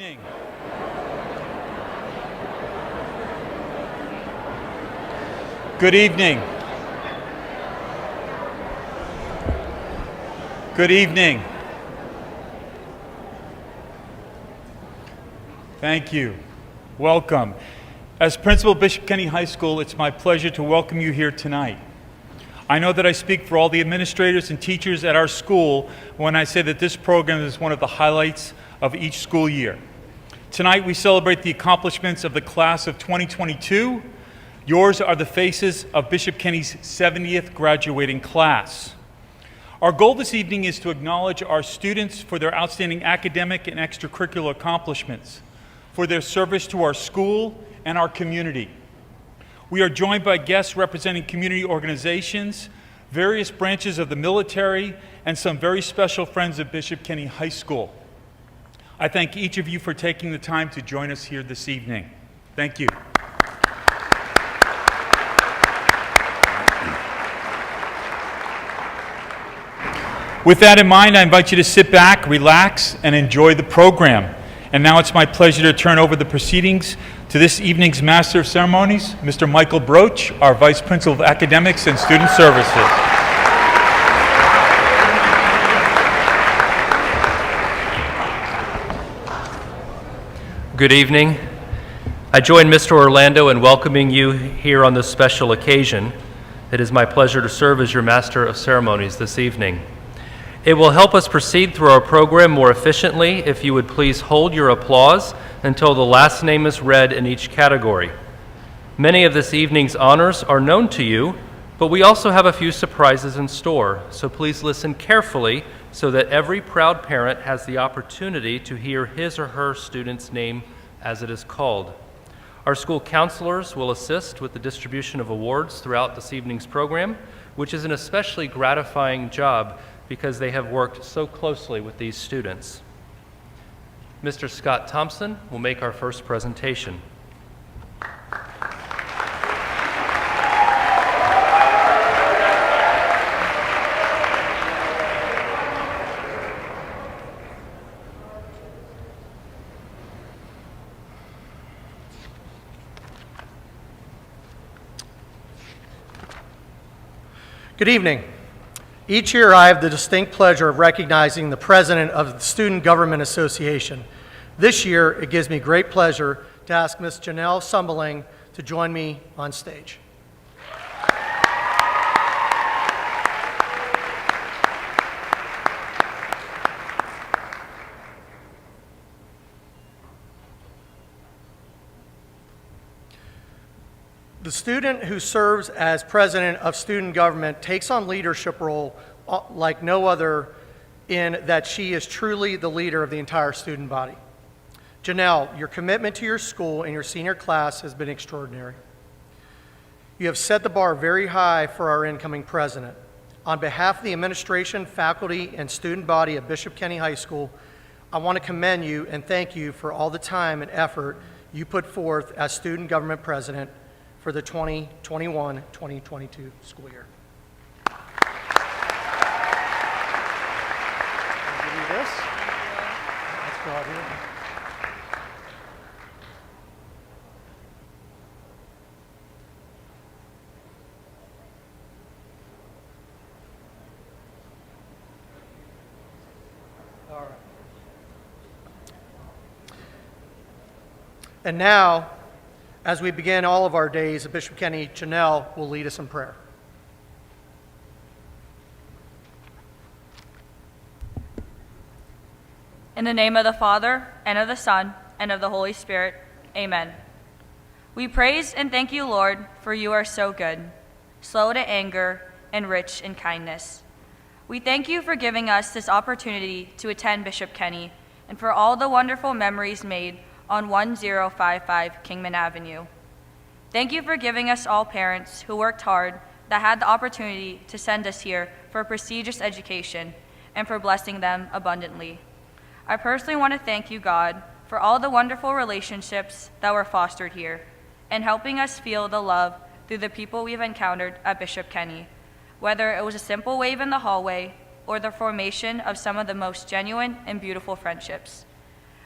evening. Good evening. Good evening. Thank you. Welcome. As principal of Bishop Kenny High School, it's my pleasure to welcome you here tonight. I know that I speak for all the administrators and teachers at our school when I say that this program is one of the highlights of each school year. Tonight we celebrate the accomplishments of the class of 2022. Yours are the faces of Bishop Kenny's 70th graduating class. Our goal this evening is to acknowledge our students for their outstanding academic and extracurricular accomplishments, for their service to our school and our community. We are joined by guests representing community organizations, various branches of the military, and some very special friends of Bishop Kenny High School. I thank each of you for taking the time to join us here this evening. Thank you. With that in mind, I invite you to sit back, relax, and enjoy the program. And now it's my pleasure to turn over the proceedings to this evening's Master of Ceremonies, Mr. Michael Brooch, our Vice Principal of Academics and Student Services. Good evening. I join Mr. Orlando in welcoming you here on this special occasion. It is my pleasure to serve as your Master of Ceremonies this evening. It will help us proceed through our program more efficiently if you would please hold your applause until the last name is read in each category. Many of this evening's honors are known to you, but we also have a few surprises in store, so please listen carefully so that every proud parent has the opportunity to hear his or her student's name as it is called. Our school counselors will assist with the distribution of awards throughout this evening's program, which is an especially gratifying job because they have worked so closely with these students. Mr. Scott Thompson will make our first presentation. Good evening. Each year I have the distinct pleasure of recognizing the president of the Student Government Association. This year it gives me great pleasure to ask Ms. Janelle Summerling to join me on stage. The student who serves as president of student government takes on leadership role like no other in that she is truly the leader of the entire student body. Janelle, your commitment to your school and your senior class has been extraordinary. You have set the bar very high for our incoming president. On behalf of the administration, faculty, and student body of Bishop Kenny High School, I want to commend you and thank you for all the time and effort you put forth as student government president for the 2021-2022 school year. I'll give you this. Let's go out here. All right. And now, as we begin all of our days at Bishop Kenny, Janelle will lead us in prayer. In the name of the Father, and of the Son, and of the Holy Spirit, amen. We praise and thank you, Lord, for you are so good, slow to anger, and rich in kindness. We thank you for giving us this opportunity to attend Bishop Kenny, and for all the wonderful memories made on 1055 Kingman Avenue. Thank you for giving us all parents who worked hard that had the opportunity to send us here for a prestigious education and for blessing them abundantly. I personally want to thank you, God, for all the wonderful relationships that were fostered here and helping us feel the love through the people we've encountered at Bishop Kenny, whether it was a simple wave in the hallway or the formation of some of the most genuine and beautiful friendships.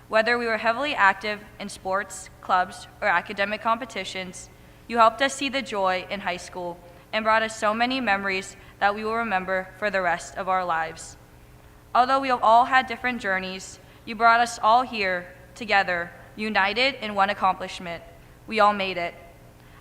Whether we were heavily active in sports, clubs, or academic competitions, you helped us see the joy in high school and brought us so many memories that we will remember for the rest of our lives. Although we have all had different journeys, you brought us all here together, united in one accomplishment. We all made it.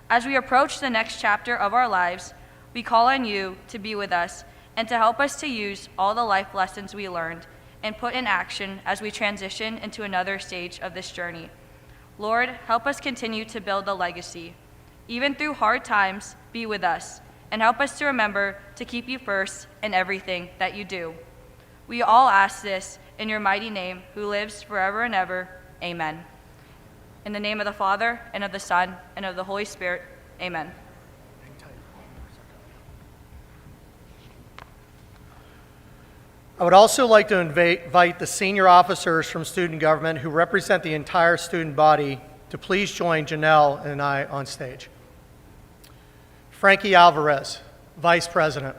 As we approach the next chapter of our lives, we call on you to be with us and to help us to use all the life lessons we learned and put in action as we transition into another stage of this journey. Lord, help us continue to build a legacy. Even through hard times, be with us and help us to remember to keep you first in everything that you do. We all ask this in your mighty name, who lives forever and ever. Amen. In the name of the Father, and of the Son, and of the Holy Spirit. Amen. I would also like to invite the senior officers from student government who represent the entire student body to please join Janelle and I on stage. Frankie Alvarez, Vice President.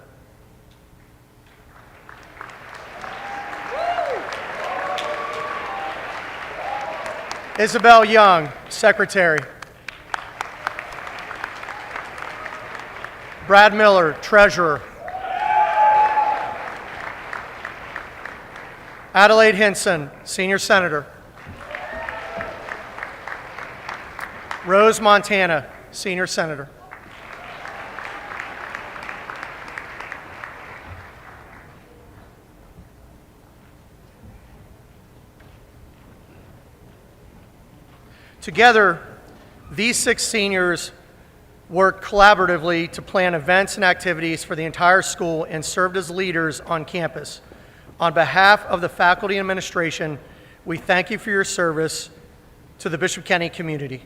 Isabel Young, Secretary. Brad Miller, Treasurer. Adelaide Hinson, Senior Senator. Rose Montana, Senior Senator. Together, these 6 seniors worked collaboratively to plan events and activities for the entire school and served as leaders on campus. On behalf of the faculty and administration, we thank you for your service to the Bishop Kenny community.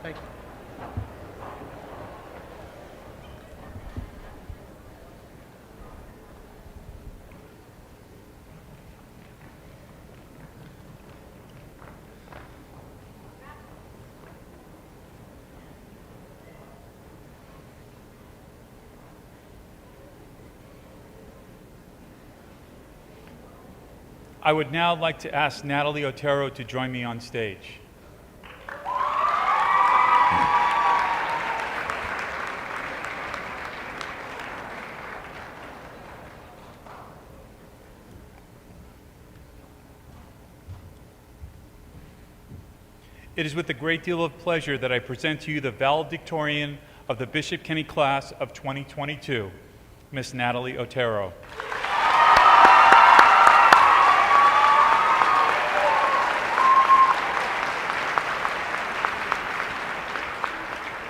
Thank you. I would now like to ask Natalie Otero to join me on stage. It is with a great deal of pleasure that I present to you the Valedictorian of the Bishop Kenny class of 2022, Miss Natalie Otero.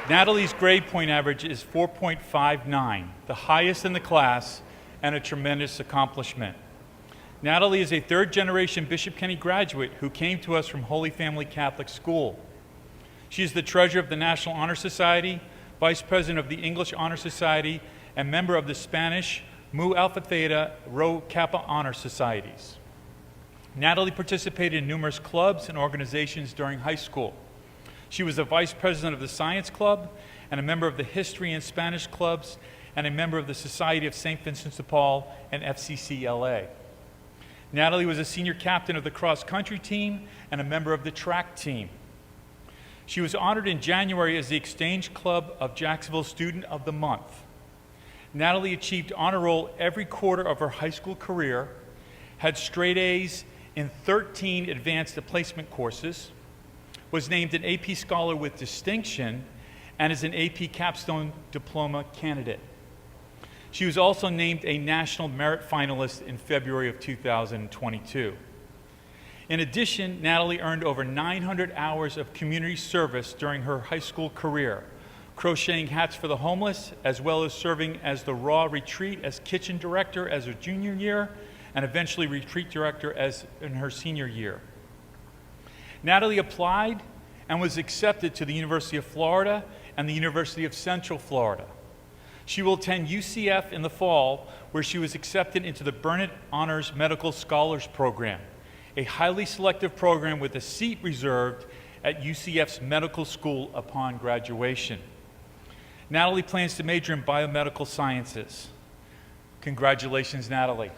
Natalie's grade point average is 4.59, the highest in the class and a tremendous accomplishment. Natalie is a third-generation Bishop Kenny graduate who came to us from Holy Family Catholic School. She is the treasurer of the National Honor Society, vice president of the English Honor Society, and member of the Spanish Mu Alpha Theta Rho Kappa Honor Societies. Natalie participated in numerous clubs and organizations during high school. She was the vice president of the Science Club and a member of the History and Spanish clubs and a member of the Society of St. Vincent de Paul and FCCLA. Natalie was a senior captain of the cross-country team and a member of the track team. She was honored in January as the Exchange Club of Jacksonville Student of the Month. Natalie achieved honor roll every quarter of her high school career, had straight A's in 13 advanced placement courses, was named an AP Scholar with distinction, and is an AP Capstone diploma candidate. She was also named a National Merit Finalist in February of 2022. In addition, Natalie earned over 900 hours of community service during her high school career, crocheting hats for the homeless, as well as serving as the Raw Retreat as kitchen director as her junior year, and eventually retreat director as in her senior year. Natalie applied and was accepted to the University of Florida and the University of Central Florida. She will attend UCF in the fall, where she was accepted into the Burnett Honors Medical Scholars Program, a highly selective program with a seat reserved at UCF's medical school upon graduation. Natalie plans to major in biomedical sciences. Congratulations, Natalie.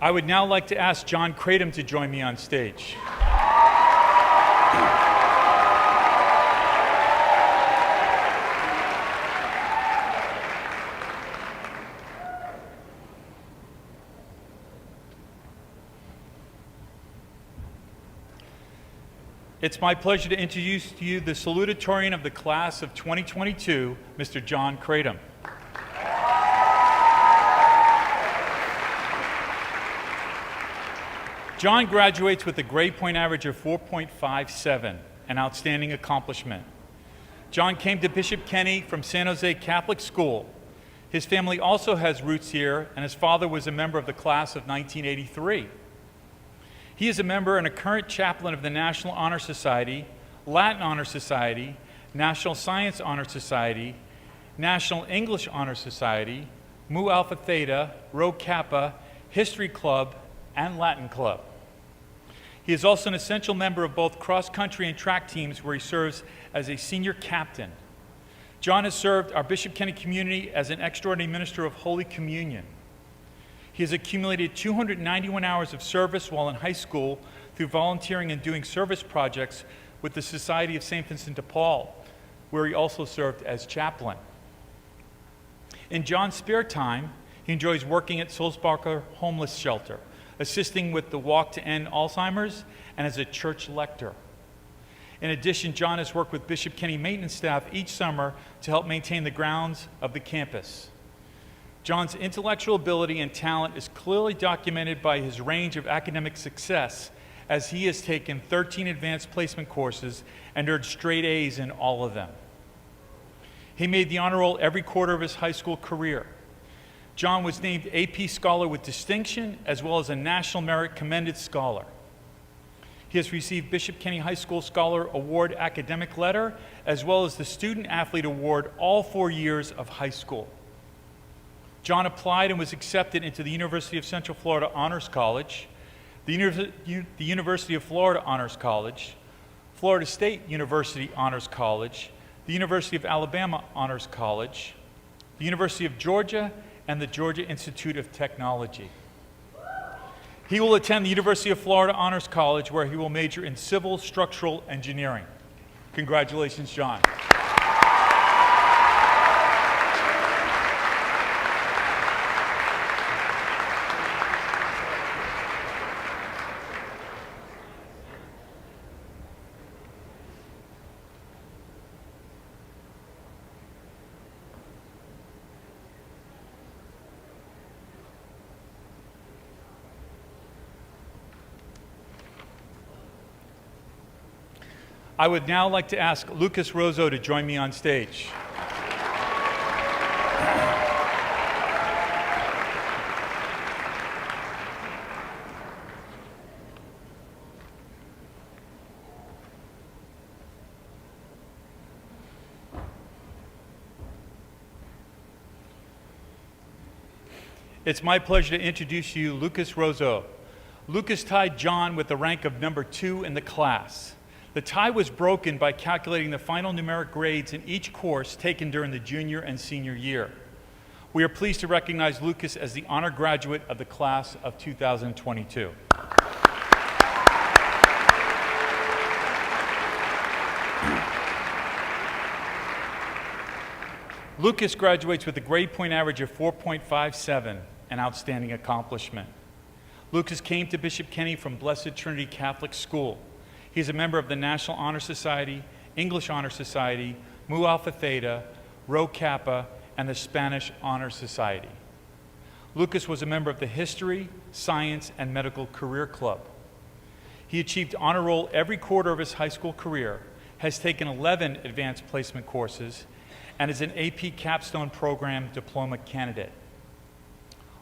I would now like to ask John Kratom to join me on stage. It's my pleasure to introduce to you the Salutatorian of the class of 2022, Mr. John Kratom. John graduates with a grade point average of 4.57, an outstanding accomplishment. John came to Bishop Kenny from San Jose Catholic School. His family also has roots here, and his father was a member of the class of 1983. He is a member and a current chaplain of the National Honor Society, Latin Honor Society, National Science Honor Society, National English Honor Society, Mu Alpha Theta, Rho Kappa, History Club, and Latin Club. He is also an essential member of both cross-country and track teams, where he serves as a senior captain. John has served our Bishop Kenny community as an extraordinary minister of Holy Communion. He has accumulated 291 hours of service while in high school through volunteering and doing service projects with the Society of St. Vincent de Paul, where he also served as chaplain. In John's spare time, he enjoys working at Soulsparker Homeless Shelter, assisting with the Walk to End Alzheimer's, and as a church lector. In addition, John has worked with Bishop Kenny maintenance staff each summer to help maintain the grounds of the campus. John's intellectual ability and talent is clearly documented by his range of academic success, as he has taken 13 advanced placement courses and earned straight A's in all of them. He made the honor roll every quarter of his high school career. John was named AP Scholar with Distinction, as well as a National Merit Commended Scholar. He has received Bishop Kenny High School Scholar Award Academic Letter, as well as the Student Athlete Award all 4 years of high school. John applied and was accepted into the University of Central Florida Honors College, the University of Florida Honors College, Florida State University Honors College, the University of Alabama Honors College, the University of Georgia, and the Georgia Institute of Technology. He will attend the University of Florida Honors College, where he will major in civil structural engineering. Congratulations, John. I would now like to ask Lucas Roso to join me on stage. It's my pleasure to introduce to you Lucas Roso. Lucas tied John with the rank of number 2 in the class. The tie was broken by calculating the final numeric grades in each course taken during the junior and senior year. We are pleased to recognize Lucas as the honor graduate of the class of 2022. Lucas graduates with a grade point average of 4.57, an outstanding accomplishment. Lucas came to Bishop Kenny from Blessed Trinity Catholic School. He is a member of the National Honor Society, English Honor Society, Mu Alpha Theta, Rho Kappa, and the Spanish Honor Society. Lucas was a member of the History, Science, and Medical Career Club. He achieved honor roll every quarter of his high school career, has taken 11 advanced placement courses, and is an AP Capstone program diploma candidate.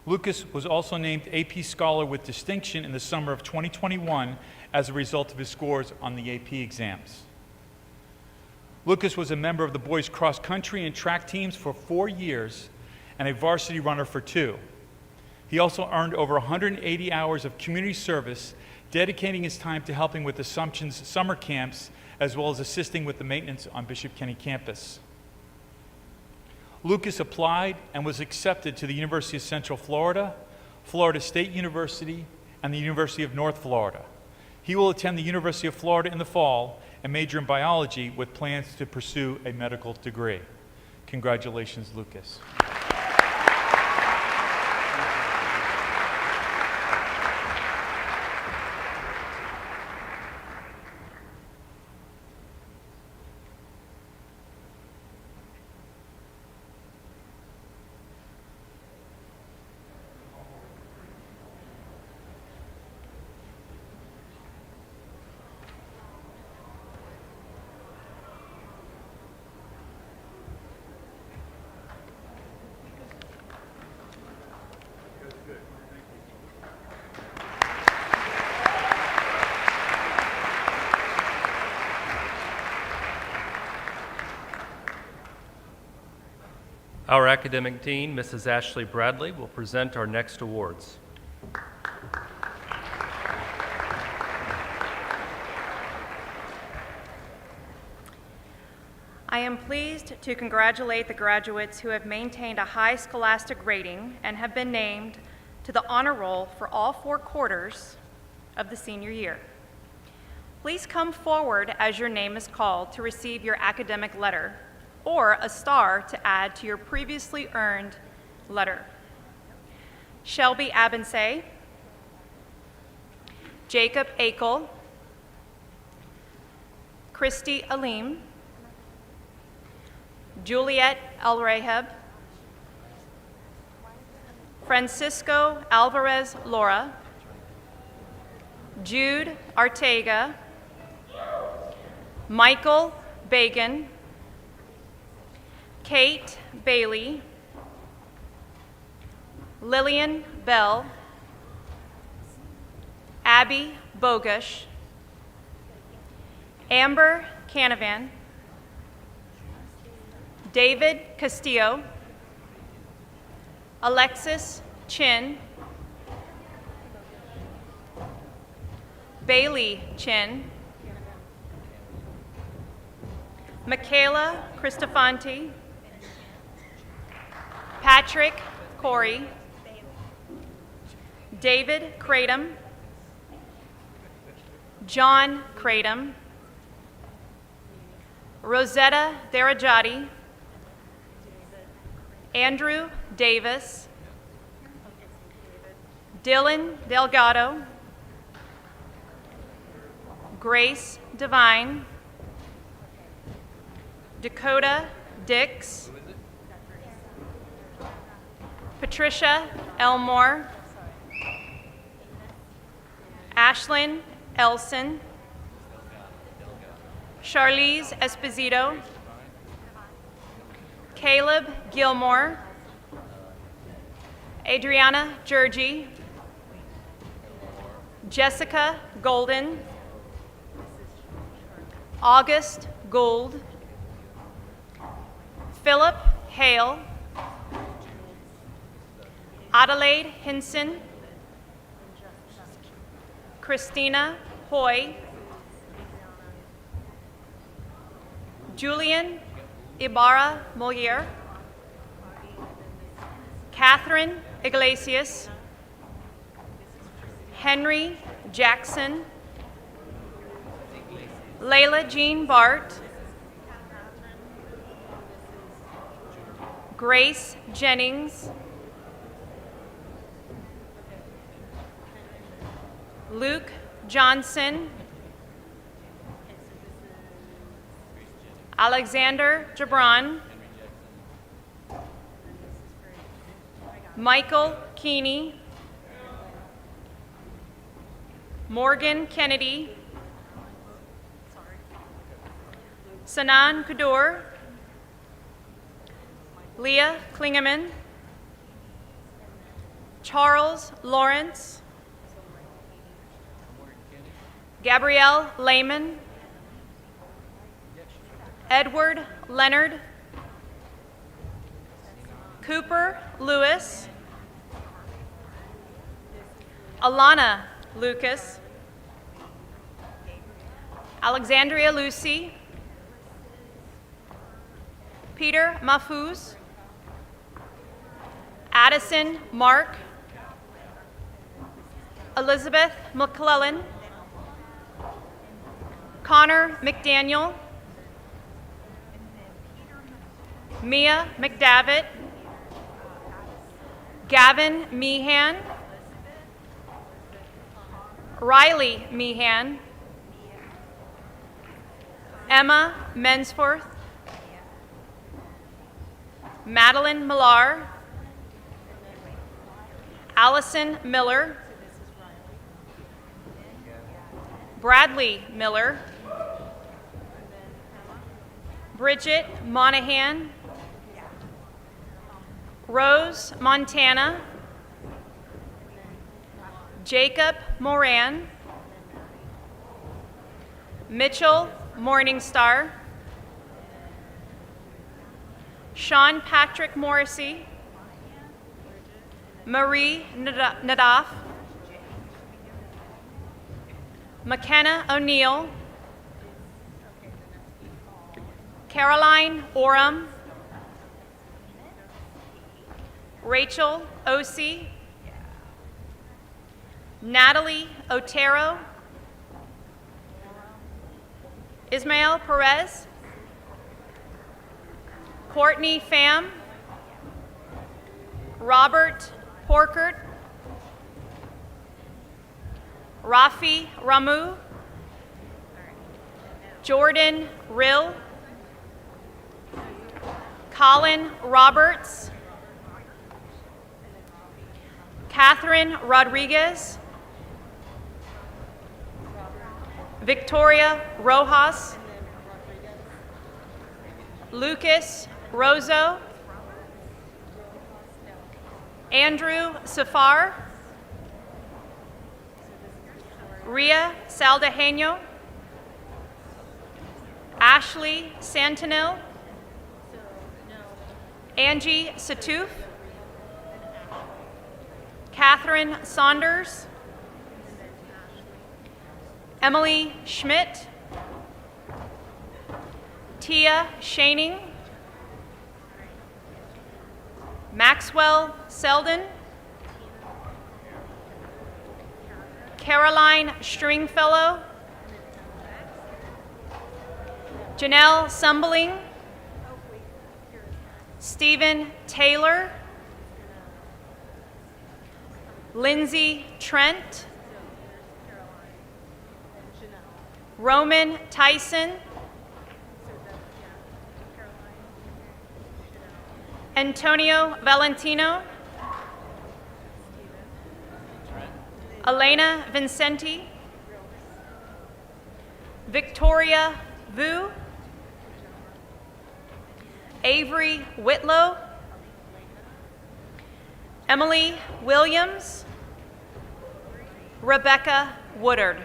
Lucas was also named AP Scholar with Distinction in the summer of 2021 as a result of his scores on the AP exams. Lucas was a member of the boys cross country and track teams for 4 years and a varsity runner for 2. He also earned over 180 hours of community service, dedicating his time to helping with Assumption's summer camps, as well as assisting with the maintenance on Bishop Kenny campus. Lucas applied and was accepted to the University of Central Florida, Florida State University, and the University of North Florida. He will attend the University of Florida in the fall and major in biology with plans to pursue a medical degree. Congratulations, Lucas. Our academic dean, Mrs. Ashley Bradley, will present our next awards. I am pleased to congratulate the graduates who have maintained a high scholastic rating and have been named to the honor roll for all 4 quarters of the senior year. Please come forward as your name is called to receive your academic letter or a star to add to your previously earned letter. Shelby Abensay, Jacob Akel, Christy Alim, Juliet Alreheb, Francisco Alvarez Laura, Jude Arteaga, Michael Bagan, Kate Bailey, Lillian Bell, Abby Bogush, Amber Canavan, David Castillo, Alexis Chin, Bailey Chin, Michaela Cristofanti, Patrick Corey, David Kratom, John Kratom, Rosetta Darajati, Andrew Davis, Dylan Delgado, Grace Devine, Dakota Dix, Patricia Elmore, Ashlyn Elson, Charlize Esposito, Caleb Gilmore, Adriana Georgie, Jessica Golden, August Gould, Philip Hale, Adelaide Hinson, Christina Hoy, Julian Ibarra Moliere, Catherine Iglesias, Henry Jackson, Layla Jean Bart, Grace Jennings, Luke Johnson, Alexander Gibran, Michael Keeney, Morgan Kennedy, Sanan Kadur, Leah Klingeman, Charles Lawrence, Gabrielle Lehman, Edward Leonard, Cooper Lewis, Alana Lucas, Alexandria Lucy, Peter Mahfouz, Addison Mark, Elizabeth McClellan, Connor McDaniel, Mia McDavitt, Gavin Meehan, Riley Meehan, Emma Mensforth, Madeline Millar, Allison Miller, Bradley Miller, Bridget Monahan, Rose Montana, Jacob Moran, Mitchell Morningstar, Sean Patrick Morrissey, Marie Nadaf, McKenna O'Neill, Caroline Oram, Rachel Osey, Natalie Otero, Ismael Perez, Courtney Pham, Robert Porkert, Rafi Ramu, Jordan Rill, Colin Roberts, Catherine Rodriguez, Victoria Rojas, Lucas Roso, Andrew Safar, Ria Saldajeño, Ashley Santinel, Angie Satoof, Catherine Saunders, Emily Schmidt, Tia Shaning, Maxwell Selden, Caroline Stringfellow, Janelle Sumbling, Stephen Taylor, Lindsay Trent, Roman Tyson, Antonio Valentino, Elena Vincenti, Victoria Vu, Avery Whitlow, Emily Williams, Rebecca Woodard.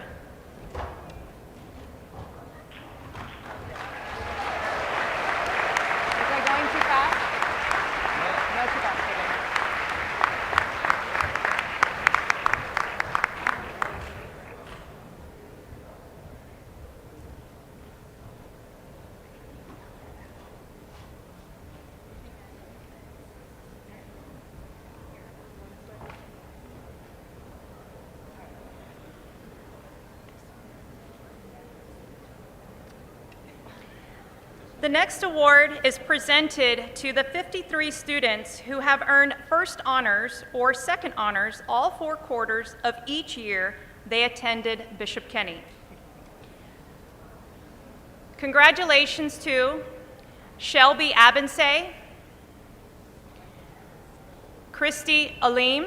The next award is presented to the 53 students who have earned first honors or second honors all 4 quarters of each year they attended Bishop Kenny. Congratulations to Shelby Abense, Christy Alim,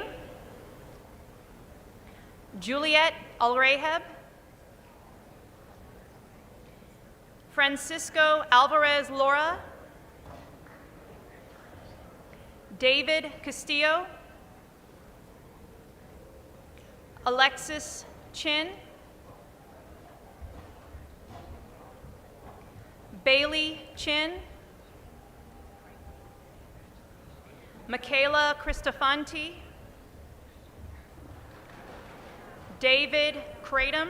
Juliet Alreheb, Francisco Alvarez Laura, David Castillo, Alexis Chin, Bailey Chin, Michaela Cristofanti, David Kratom,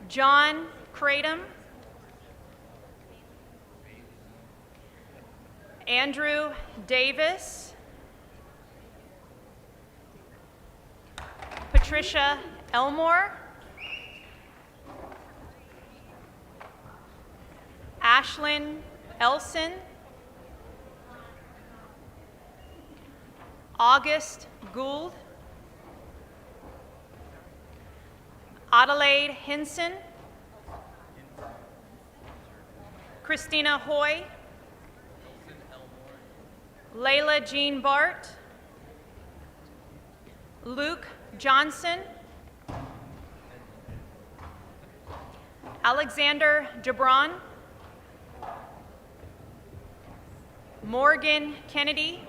John Kratom, Andrew Davis, Patricia Elmore, Ashlyn Elson, August Gould, Adelaide Hinson, Christina Hoy, Layla Jean Bart, Luke Johnson, Alexander Jabron, Morgan Kennedy,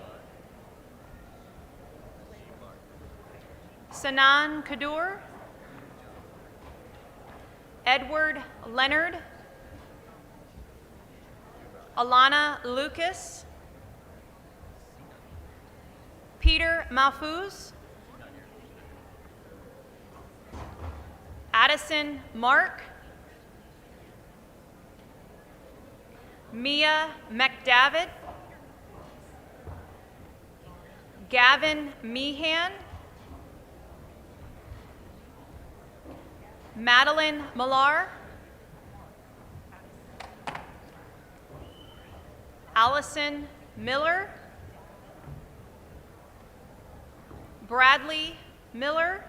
Sanan Kadur, Edward Leonard, Alana Lucas, Peter Mahfouz, Addison Mark, Mia McDavid, Gavin Meehan, Madeline Millar, Allison Miller, Bradley Miller,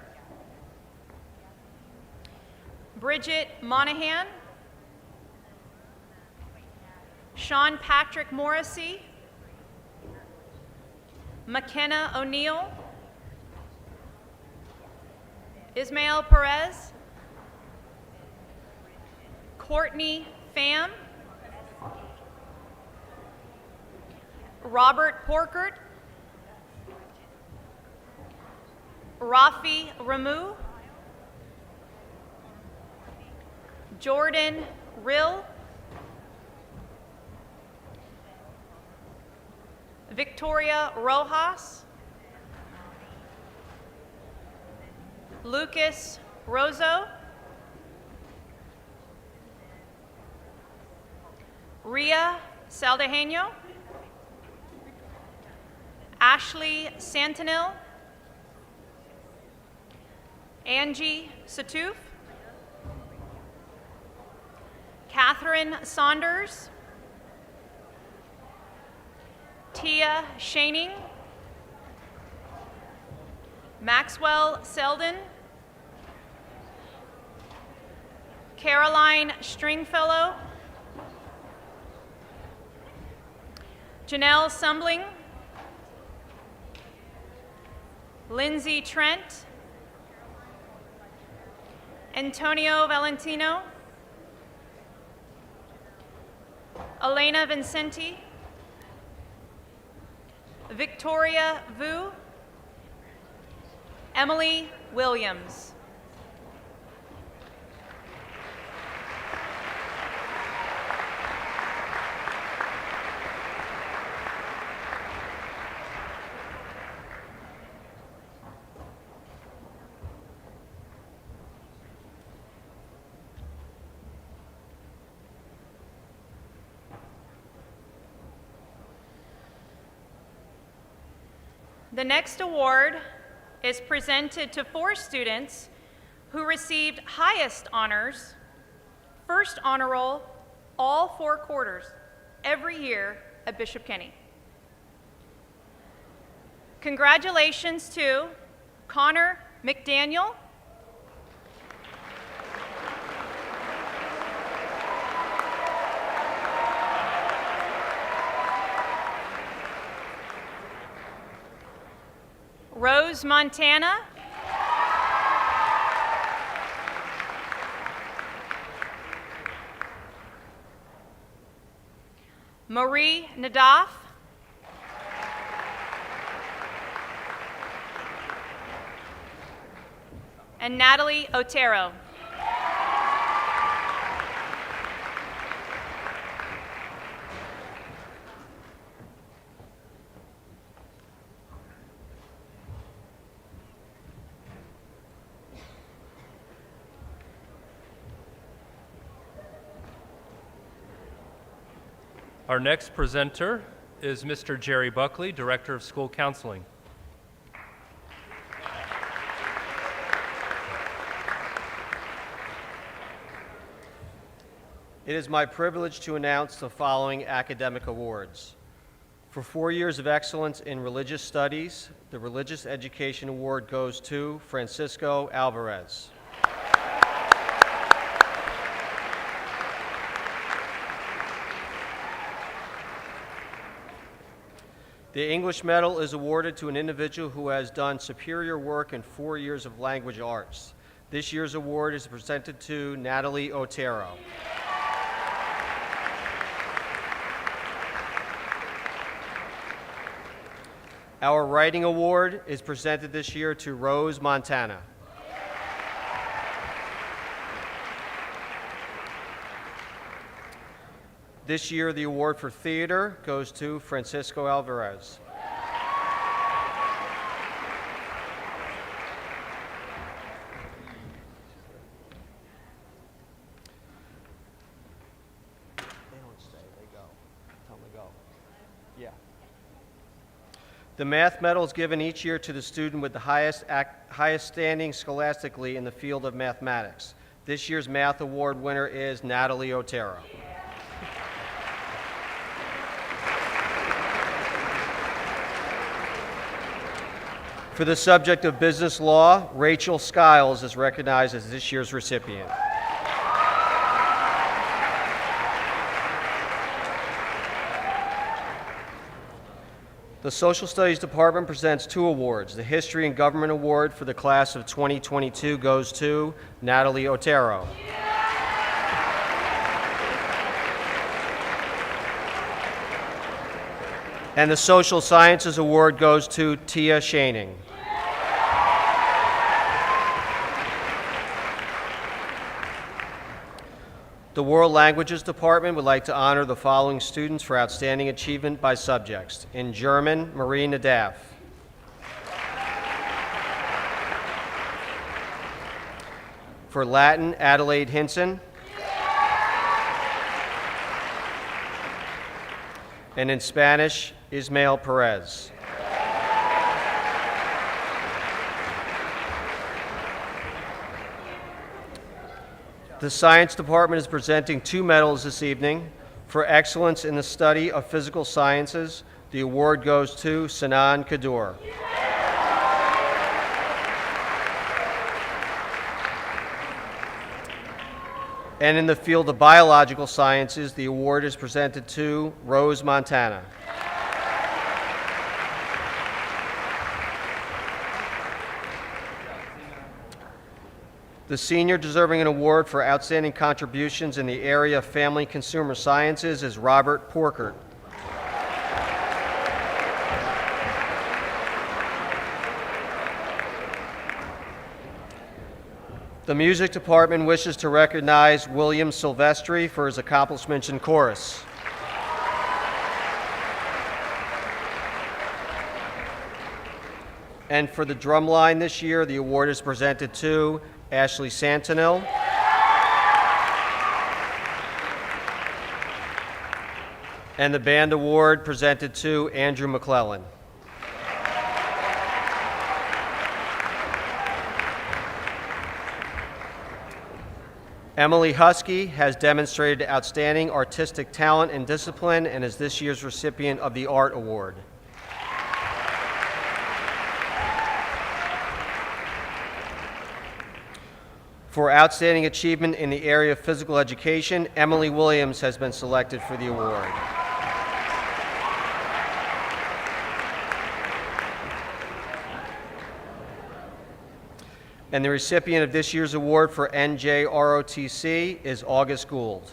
Bridget Monahan, Sean Patrick Morrissey, McKenna O'Neill, Ismael Perez, Courtney Pham, Robert Porkert, Rafi Ramu, Jordan Rill, Victoria Rojas, Lucas Roso, Ria Saldajeño, Ashley Santanil, Angie Satoof, Catherine Saunders, Tia Shaning, Maxwell Selden, Caroline Stringfellow, Janelle Sumbling, Lindsay Trent, Antonio Valentino, Elena Vincenti, Victoria Vu, Emily Williams. The next award is presented to 4 students who received highest honors first honor roll, all 4 quarters, every year at Bishop Kenny. Congratulations to Connor McDaniel, Rose Montana, Marie Nadaf, and Natalie Otero. Our next presenter is Mr. Jerry Buckley, Director of School Counseling. It is my privilege to announce the following academic awards. For 4 years of excellence in religious studies, the Religious Education Award goes to Francisco Alvarez. The English Medal is awarded to an individual who has done superior work in 4 years of language arts. This year's award is presented to Natalie Otero. Our Writing Award is presented this year to Rose Montana. This year, the award for theater goes to Francisco Alvarez. They don't stay, they go. Tell them to go. Yeah. The Math Medal is given each year to the student with the highest standing scholastically in the field of mathematics. This year's Math Award winner is Natalie Otero. For the subject of business law, Rachel Skiles is recognized as this year's recipient. The Social Studies Department presents 2 awards. The History and Government Award for the class of 2022 goes to Natalie Otero. And the Social Sciences Award goes to Tia Shaning. The World Languages Department would like to honor the following students for outstanding achievement by subjects. In German, Marie Nadaf. For Latin, Adelaide Hinson. And in Spanish, Ismael Perez. The Science Department is presenting 2 medals this evening. For excellence in the study of physical sciences, the award goes to Sinan Kadur. And in the field of biological sciences, the award is presented to Rose Montana. The senior deserving an award for outstanding contributions in the area of family consumer sciences is Robert Porkert. The music department wishes to recognize William Silvestri for his accomplishments in chorus. And for the drum line this year, the award is presented to Ashley Santinil. And the band award presented to Andrew McClellan. Emily Husky has demonstrated outstanding artistic talent and discipline and is this year's recipient of the Art Award. For outstanding achievement in the area of physical education, Emily Williams has been selected for the award. And the recipient of this year's award for NJROTC is August Gould.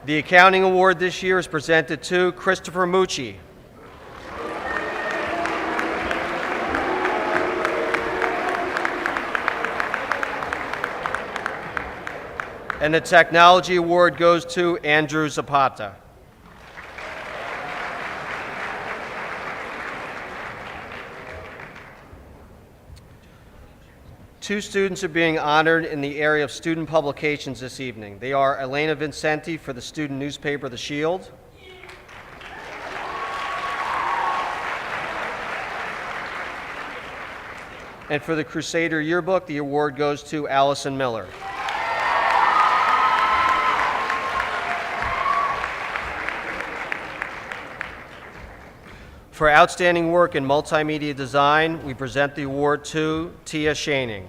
The accounting award this year is presented to Christopher Mucci. And the technology award goes to Andrew Zapata. Two students are being honored in the area of student publications this evening. They are Elena Vincenti for the student newspaper, The Shield, and for the Crusader yearbook, the award goes to Allison Miller. For outstanding work in multimedia design, we present the award to Tia Shaning.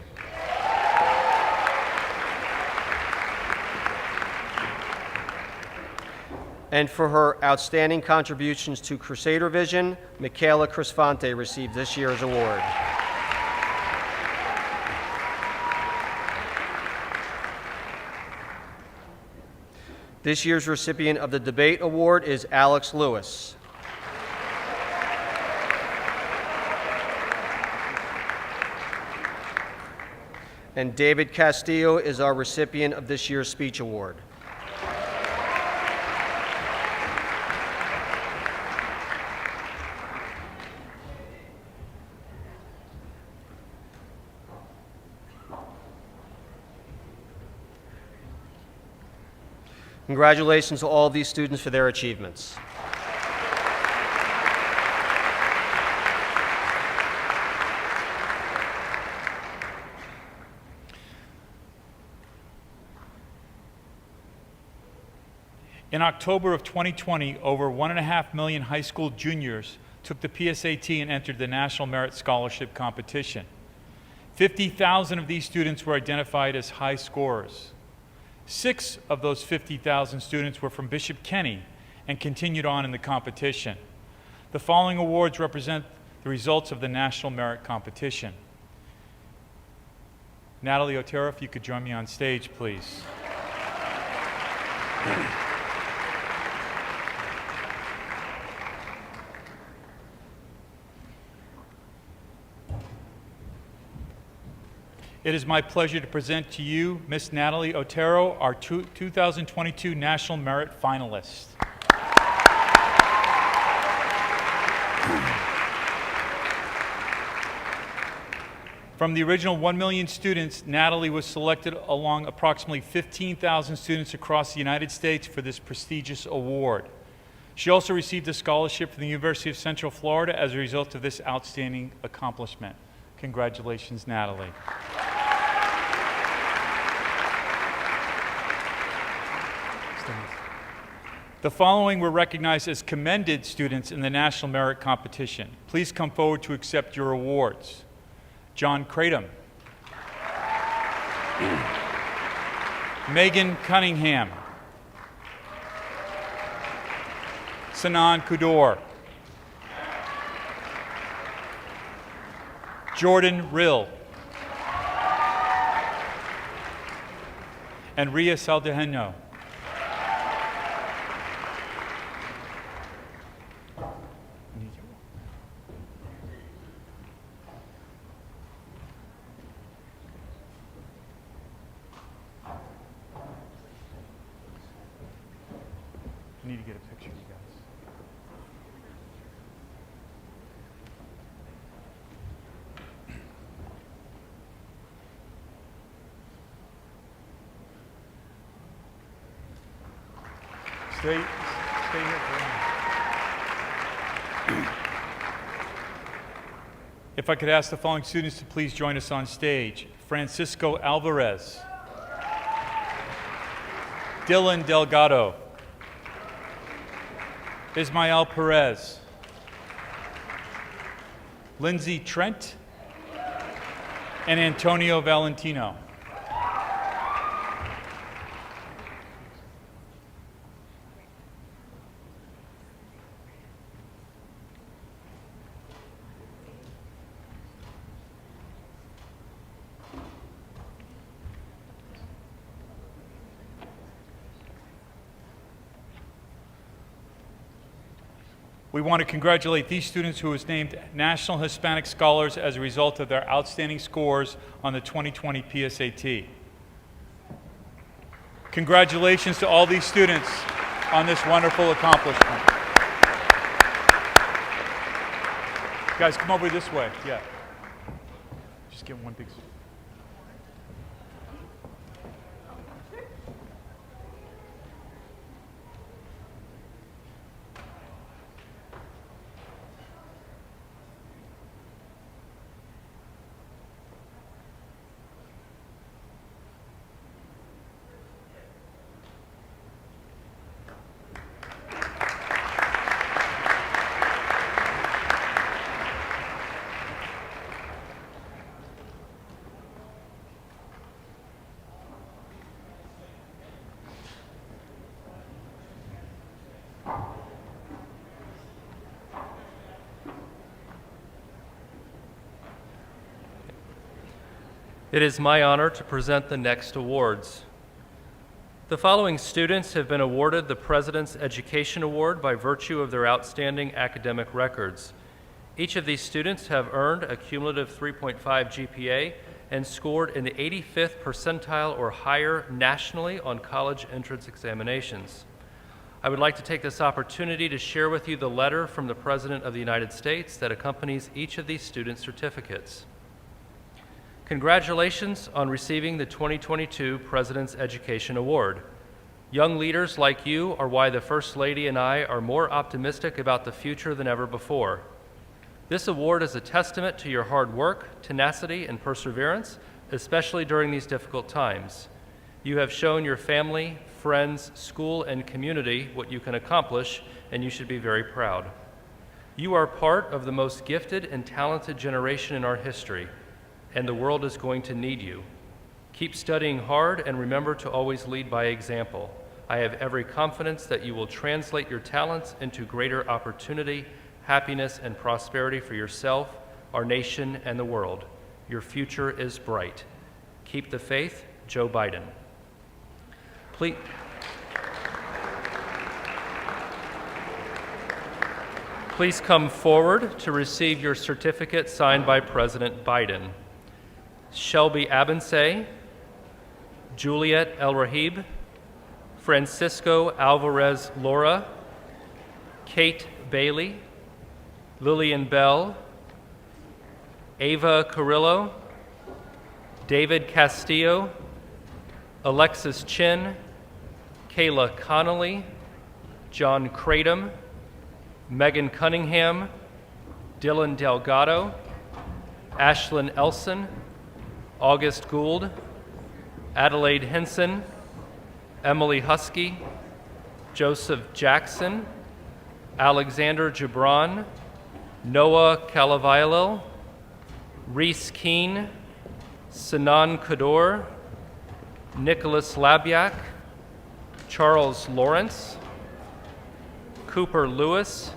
And for her outstanding contributions to Crusader Vision, Michaela Crisfante received this year's award. This year's recipient of the Debate Award is Alex Lewis. And David Castillo is our recipient of this year's Speech Award. Congratulations to all of these students for their achievements. In October of 2020, over 1.5 million high school juniors took the PSAT and entered the National Merit Scholarship Competition. 50,000 of these students were identified as high scorers. 6 of those 50,000 students were from Bishop Kenny and continued on in the competition. The following awards represent the results of the National Merit Competition. Natalie Otero, if you could join me on stage, please. It is my pleasure to present to you Miss Natalie Otero, our 2022 National Merit Finalist. From the original 1 million students, Natalie was selected along approximately 15,000 students across the United States for this prestigious award. She also received a scholarship from the University of Central Florida as a result of this outstanding accomplishment. Congratulations, Natalie. The following were recognized as commended students in the National Merit Competition. Please come forward to accept your awards. John Kratom. Megan Cunningham. Sanan Kudor. Jordan Rill. And Ria Saldeheno. I need to get a picture of you guys. Straight. Stay here for a minute. If I could ask the following students to please join us on stage. Francisco Alvarez. Dylan Delgado. Ismael Perez. Lindsay Trent. And Antonio Valentino. We want to congratulate these students who was named National Hispanic Scholars as a result of their outstanding scores on the 2020 PSAT. Congratulations to all these students on this wonderful accomplishment. Guys, come over this way. Yeah. Just get one big... It is my honor to present the next awards. The following students have been awarded the President's Education Award by virtue of their outstanding academic records. Each of these students have earned a cumulative 3.5 GPA and scored in the 85th percentile or higher nationally on college entrance examinations. I would like to take this opportunity to share with you the letter from the President of the United States that accompanies each of these students' certificates. Congratulations on receiving the 2022 President's Education Award. Young leaders like you are why the First Lady and I are more optimistic about the future than ever before. This award is a testament to your hard work, tenacity, and perseverance, especially during these difficult times. You have shown your family, friends, school, and community what you can accomplish, and you should be very proud. You are part of the most gifted and talented generation in our history, and the world is going to need you. Keep studying hard and remember to always lead by example. I have every confidence that you will translate your talents into greater opportunity, happiness, and prosperity for yourself, our nation, and the world. Your future is bright. Keep the faith, Joe Biden. Please come forward to receive your certificate signed by President Biden. Shelby Abense, Juliet El Rahib, Francisco Alvarez Laura, Kate Bailey, Lillian Bell, Ava Carrillo, David Castillo, Alexis Chin, Kayla Connolly, John Kratom, Megan Cunningham, Dylan Delgado, Ashlyn Elson, August Gould, Adelaide Henson, Emily Husky, Joseph Jackson, Alexander Gibran, Noah Calaviollo, Reese Keene, Sinan Kador, Nicholas Labyak, Charles Lawrence, Cooper Lewis,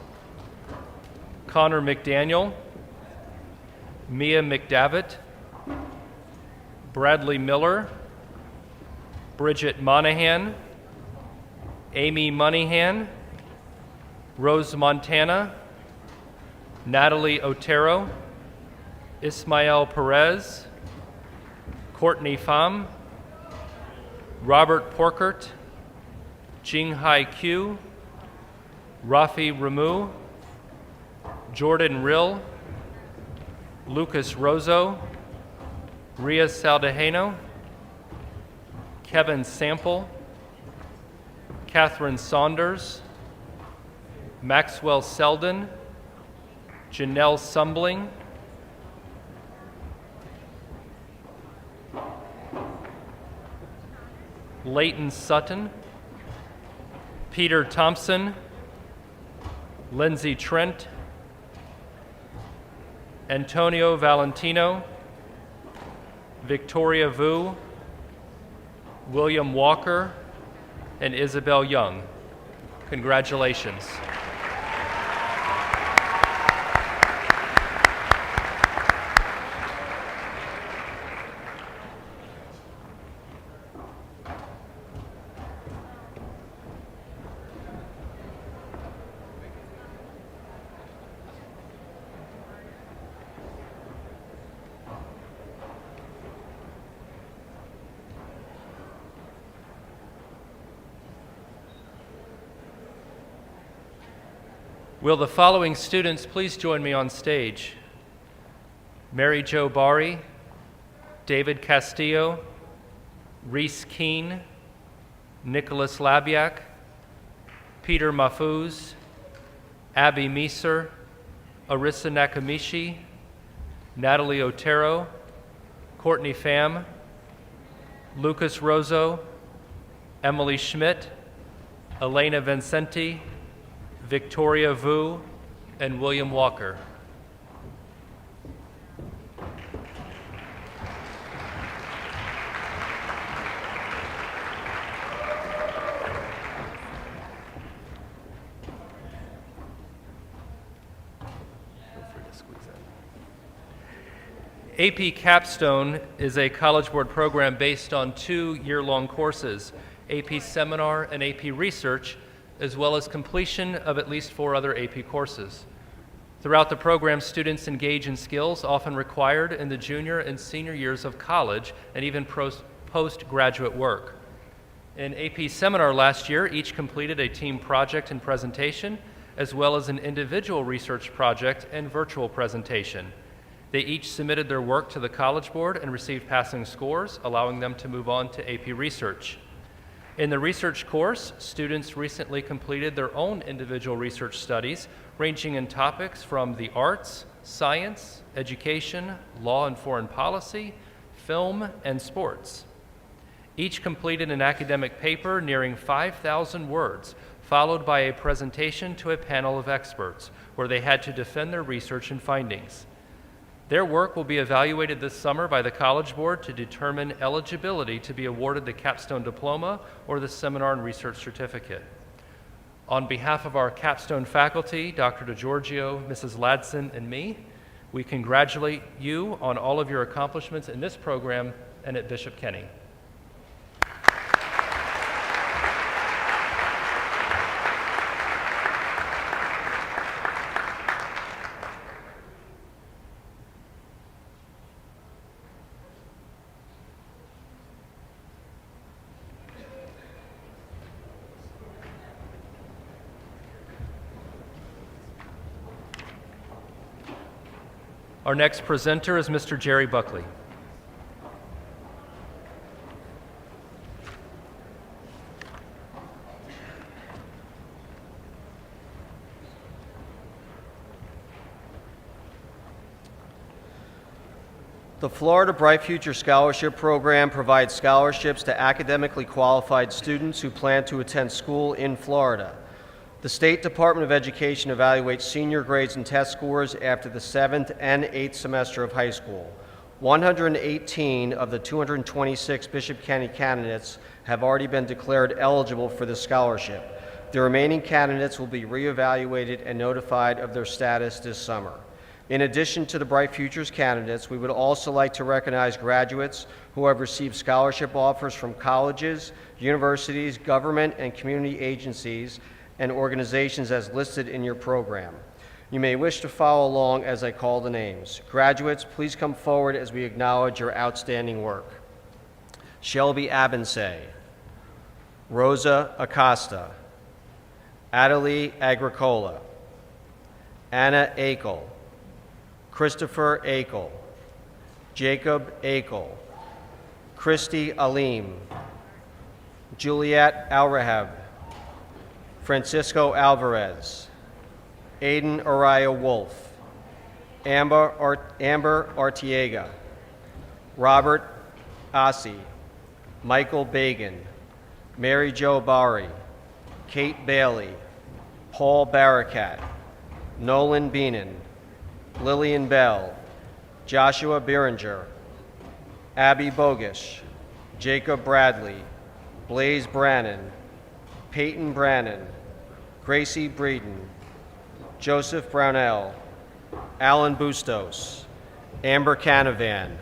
Connor McDaniel, Mia McDavitt, Bradley Miller, Bridget Monahan, Amy Moneyhan, Rose Montana, Natalie Otero, Ismael Perez, Courtney Pham, Robert Porkert, Jinghai Q, Rafi Ramu, Jordan Rill, Lucas Roso, Ria Saldaheno, Kevin Sample, Catherine Saunders, Maxwell Selden, Janelle Sumbling, Leighton Sutton, Peter Thompson, Lindsay Trent, Antonio Valentino, Victoria Vu, William Walker, and Isabel Young. Congratulations. Will the following students please join me on stage? Mary Jo Bari, David Castillo, Reese Keene, Nicholas Labiak, Peter Mahfouz, Abby Meeser, Arissa Nakamishi, Natalie Otero, Courtney Pham, Lucas Roso, Emily Schmidt, Elena Vincenti, Victoria Vu, and William Walker. AP Capstone is a College Board program based on 2 year-long courses, AP Seminar and AP Research, as well as completion of at least 4 other AP courses. Throughout the program, students engage in skills often required in the junior and senior years of college and even postgraduate work. In AP Seminar last year, each completed a team project and presentation, as well as an individual research project and virtual presentation. They each submitted their work to the College Board and received passing scores, allowing them to move on to AP Research. In the research course, students recently completed their own individual research studies, ranging in topics from the arts, science, education, law and foreign policy, film, and sports. Each completed an academic paper nearing 5,000 words, followed by a presentation to a panel of experts, where they had to defend their research and findings. Their work will be evaluated this summer by the College Board to determine eligibility to be awarded the Capstone Diploma or the Seminar and Research Certificate. On behalf of our Capstone faculty, Dr. DeGiorgio, Mrs. Ladson, and me, we congratulate you on all of your accomplishments in this program and at Bishop Kenny. Our next presenter is Mr. Jerry Buckley. The Florida Bright Future Scholarship Program provides scholarships to academically qualified students who plan to attend school in Florida. The State Department of Education evaluates senior grades and test scores after the 7th and 8th semester of high school. 118 of the 226 Bishop Kenny candidates have already been declared eligible for this scholarship. The remaining candidates will be reevaluated and notified of their status this summer. In addition to the Bright Futures candidates, we would also like to recognize graduates who have received scholarship offers from colleges, universities, government, and community agencies and organizations as listed in your program. You may wish to follow along as I call the names. Graduates, please come forward as we acknowledge your outstanding work. Shelby Abense, Rosa Acosta, Adelie Agricola, Anna Akel, Christopher Akel, Jacob Akel, Christy Alim, Juliet Alrahab, Francisco Alvarez, Aiden Araya Wolf, Amber Artiega, Robert Ossie, Michael Bagan, Mary Jo Bari, Kate Bailey, Paul Barakat, Nolan Beenan, Lillian Bell, Joshua Beringer, Abby Bogish, Jacob Bradley, Blaze Brannon, Peyton Brannon, Gracie Breeden, Joseph Brownell, Alan Bustos, Amber Canavan,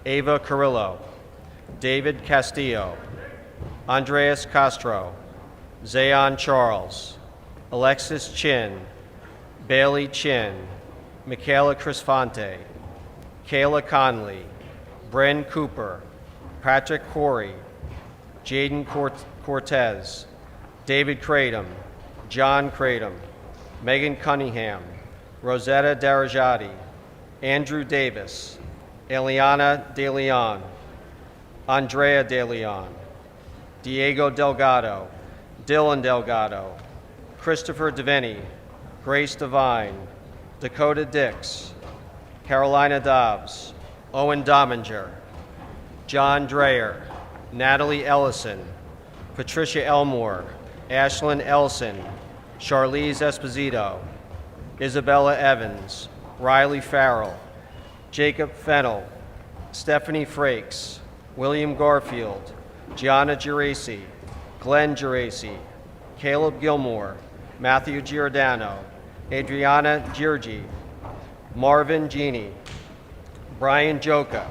Ava Carrillo, David Castillo, Andreas Castro, Zayon Charles, Alexis Chin, Bailey Chin, Michaela Crisfante, Kayla Conley, Bren Cooper, Patrick Corey, Jaden Cortez, David Kratom, John Kratom, Megan Cunningham, Rosetta Darajati, Andrew Davis, Eliana De Leon, Andrea De Leon, Diego Delgado, Dylan Delgado, Christopher Devaney, Grace Devine, Dakota Dix, Carolina Dobbs, Owen Dominger, John Dreyer, Natalie Ellison, Patricia Elmore, Ashlyn Elson, Charlize Esposito, Isabella Evans, Riley Farrell, Jacob Fennell, Stephanie Frakes, William Garfield, Gianna Geraci, Glenn Geraci, Caleb Gilmore, Matthew Giordano, Adriana Giorgi, Marvin Genie, Brian Joka,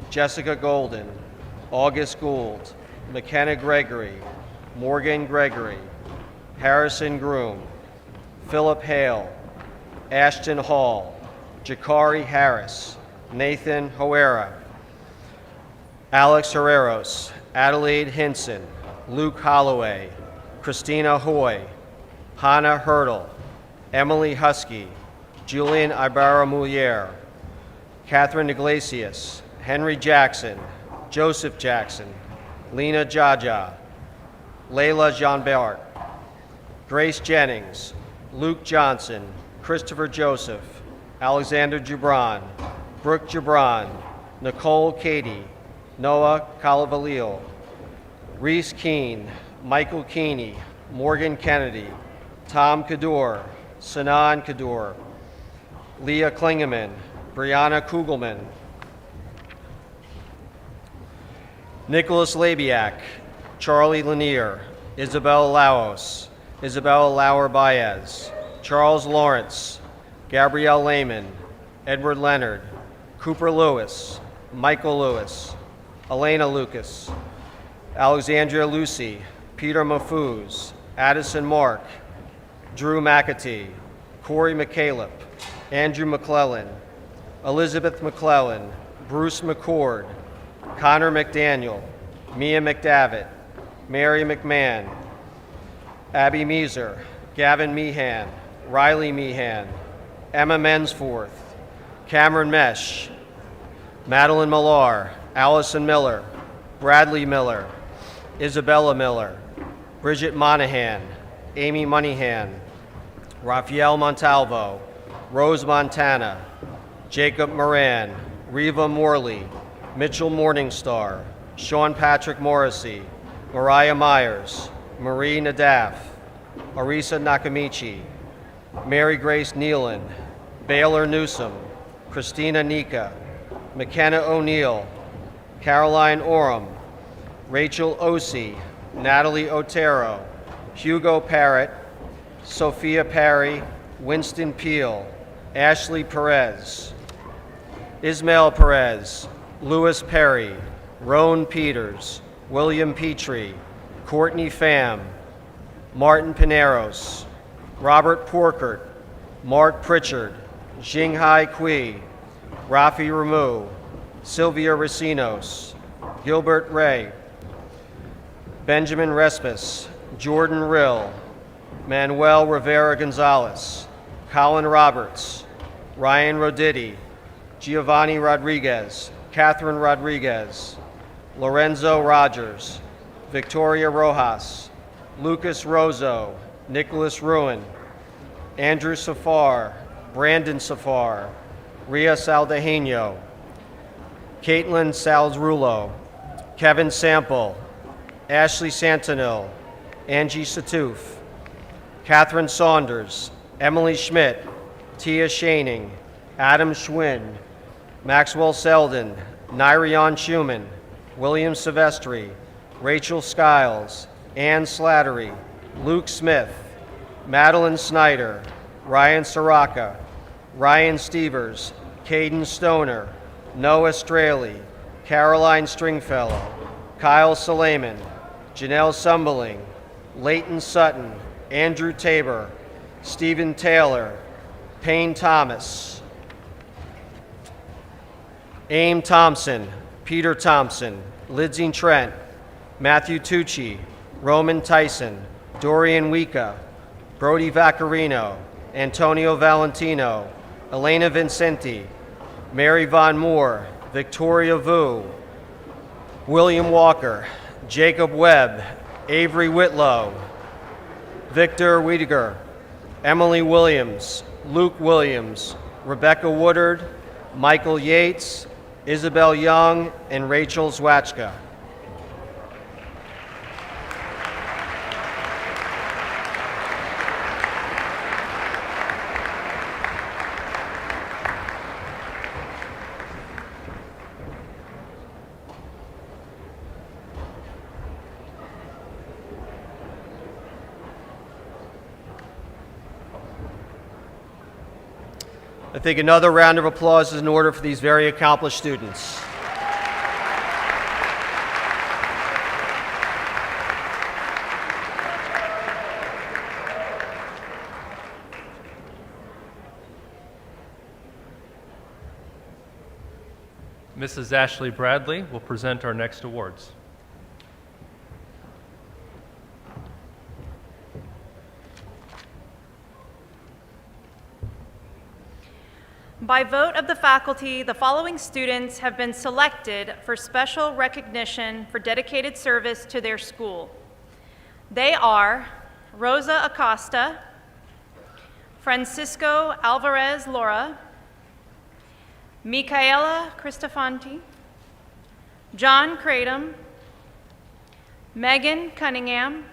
Jessica Golden, August Gould, McKenna Gregory, Morgan Gregory, Harrison Groom, Philip Hale, Ashton Hall, Jakari Harris, Nathan Hoera, Alex Herreros, Adelaide Hinson, Luke Holloway, Christina Hoy, Hannah Hurdle, Emily Husky, Julian Ibarra-Mulier, Catherine Iglesias, Henry Jackson, Joseph Jackson, Lena Jaja, Layla Jean-Bart, Grace Jennings, Luke Johnson, Christopher Joseph, Alexander Gibran, Brooke Gibran, Nicole Cady, Noah Calavalil, Reese Keene, Michael Keeney, Morgan Kennedy, Tom Kador, Sanan Kador, Leah Klingeman, Brianna Kugelman, Nicholas Labiak, Charlie Lanier, Isabel Laos, Isabel Lauer Baez, Charles Lawrence, Gabrielle Lehman, Edward Leonard, Cooper Lewis, Michael Lewis, Elena Lucas, Alexandria Lucy, Peter Mafuz, Addison Mark, Drew McAtee, Corey McCaleb, Andrew McClellan, Elizabeth McClellan, Bruce McCord, Connor McDaniel, Mia McDavitt, Mary McMahon, Abby Meeser, Gavin Meehan, Riley Meehan, Emma Mensforth, Cameron Mesh, Madeline Millar, Allison Miller, Bradley Miller, Isabella Miller, Bridget Monahan, Amy Moneyhan, Rafael Montalvo, Rose Montana, Jacob Moran, Reva Morley, Mitchell Morningstar, Sean Patrick Morrissey, Mariah Myers, Marie Nadaf, Arisa Nakamichi, Mary Grace Nealon, Baylor Newsom, Christina Nika, McKenna O'Neill, Caroline Oram, Rachel Osey, Natalie Otero, Hugo Parrott, Sophia Parry, Winston Peel, Ashley Perez, Ismail Perez, Louis Perry, Roan Peters, William Petrie, Courtney Pham, Martin Pineros, Robert Porkert, Mark Pritchard, Jinghai Kui, Rafi Ramu, Sylvia Racinos, Gilbert Ray, Benjamin Respis, Jordan Rill, Manuel Rivera Gonzalez, Colin Roberts, Ryan Roditi, Giovanni Rodriguez, Catherine Rodriguez, Lorenzo Rogers, Victoria Rojas, Lucas Roso, Nicholas Ruin, Andrew Safar, Brandon Safar, Ria Saldaheño, Caitlin Salzrulo, Kevin Sample, Ashley Santanil, Angie Satoof, Catherine Saunders, Emily Schmidt, Tia Shaning, Adam Schwinn, Maxwell Selden, Nyrion Schumann, William Silvestri, Rachel Skiles, Ann Slattery, Luke Smith, Madeleine Snyder, Ryan Soraka, Ryan Stevers, Caden Stoner, Noah Straley, Caroline Stringfellow, Kyle Suleiman, Janelle Sumberling, Leighton Sutton, Andrew Tabor, Stephen Taylor, Payne Thomas, Aim Thompson, Peter Thompson, Lidsey Trent, Matthew Tucci, Roman Tyson, Dorian Wika, Brody Vaccarino, Antonio Valentino, Elena Vincenti, Mary Von Moore, Victoria Vu, William Walker, Jacob Webb, Avery Whitlow, Victor Wiedeger, Emily Williams, Luke Williams, Rebecca Woodard, Michael Yates, Isabel Young, and Rachel Zwatchka. I think another round of applause is in order for these very accomplished students. Mrs. Ashley Bradley will present our next awards. By vote of the faculty, the following students have been selected for special recognition for dedicated service to their school. They are Rosa Acosta, Francisco Alvarez Laura, Micaela Cristofanti, John Kratom, Megan Cunningham,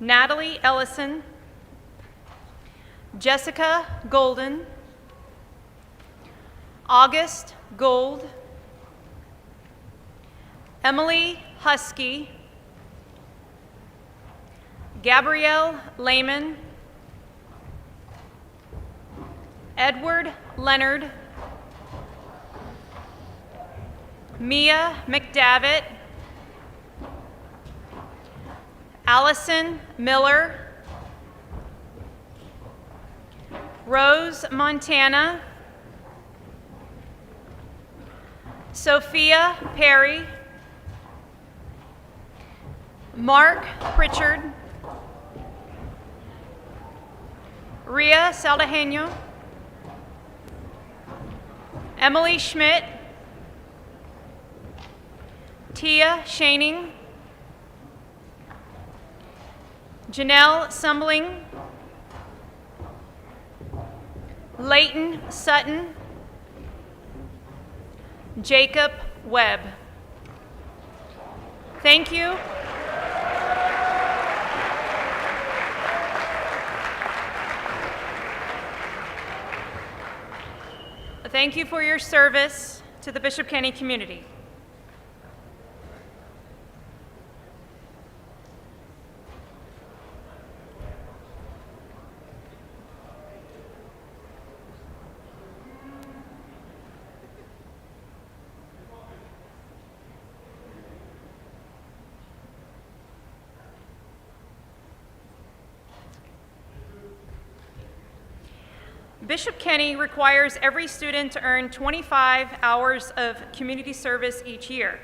Natalie Ellison, Jessica Golden, August Gold, Emily Husky, Gabrielle Lehman, Edward Leonard, Mia McDavitt, Allison Miller, Rose Montana, Sophia Perry, Mark Pritchard, Ria Saldaheño, Emily Schmidt, Tia Shaning, Janelle Sumbling, Leighton Sutton, Jacob Webb. Thank you. Thank you for your service to the Bishop Kenny community. Bishop Kenny requires every student to earn 25 hours of community service each year.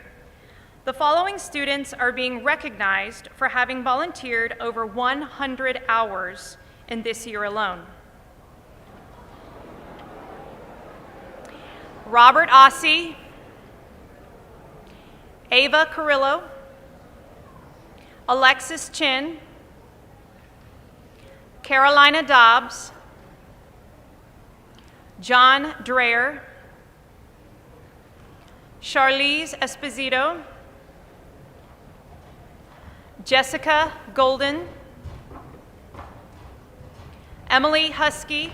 The following students are being recognized for having volunteered over 100 hours in this year alone. Robert Ossie, Ava Carrillo, Alexis Chin, Carolina Dobbs, John Dreher, Charlize Esposito, Jessica Golden, Emily Husky,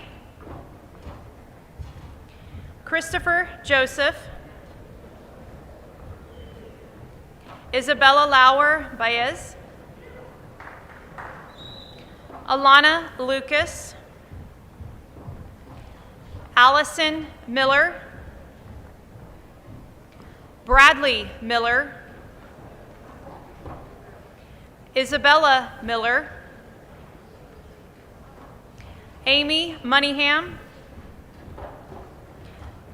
Christopher Joseph, Isabella Lauer Baez, Alana Lucas, Allison Miller, Bradley Miller, Isabella Miller, Amy Moneyham,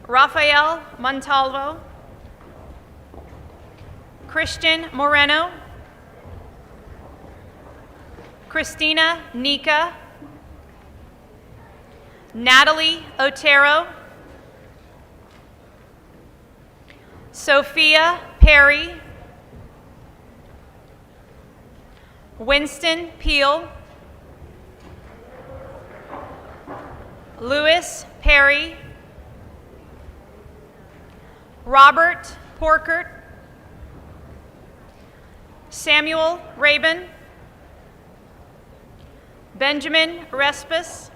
Rafael Montalvo, Christian Moreno, Christina Nika, Natalie Otero, Sophia Perry, Winston Peel, Louis Perry, Robert Porkert, Samuel Rabin, Benjamin Respis,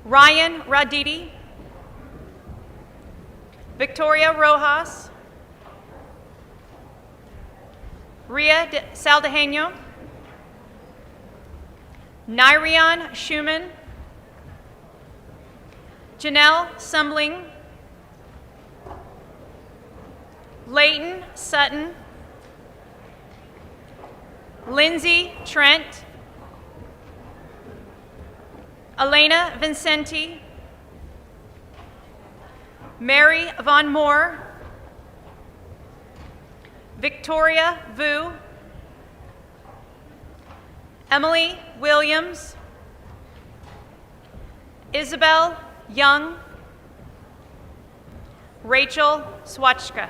Ryan Raditi, Victoria Rojas, Ria Saldajeño, Nyrion Schumann, Janelle Sumbling, Leighton Sutton, Lindsay Trent, Elena Vincenti, Mary Von Moore, Victoria Vu, Emily Williams, Isabel Young, Rachel Swachka.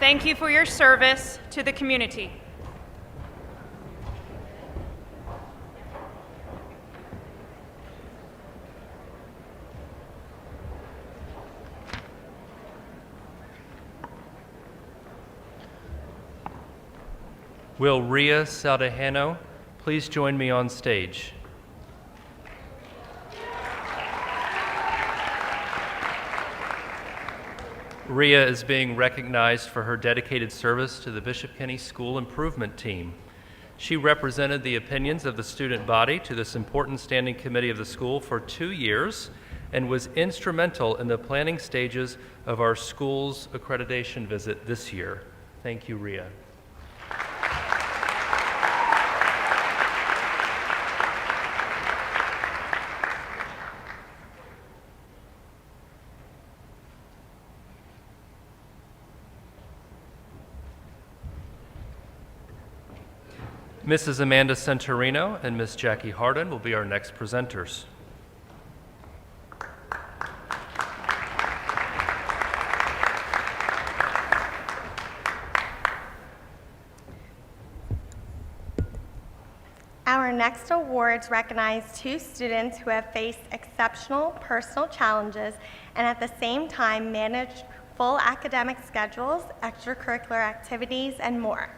Thank you for your service to the community. Will Ria Saldajano please join me on stage? Ria is being recognized for her dedicated service to the Bishop Kenny School Improvement Team. She represented the opinions of the student body to this important standing committee of the school for 2 years and was instrumental in the planning stages of our school's accreditation visit this year. Thank you, Ria. Mrs. Amanda Centurino and Miss Jackie Harden will be our next presenters. Our next awards recognize 2 students who have faced exceptional personal challenges and at the same time managed full academic schedules, extracurricular activities, and more.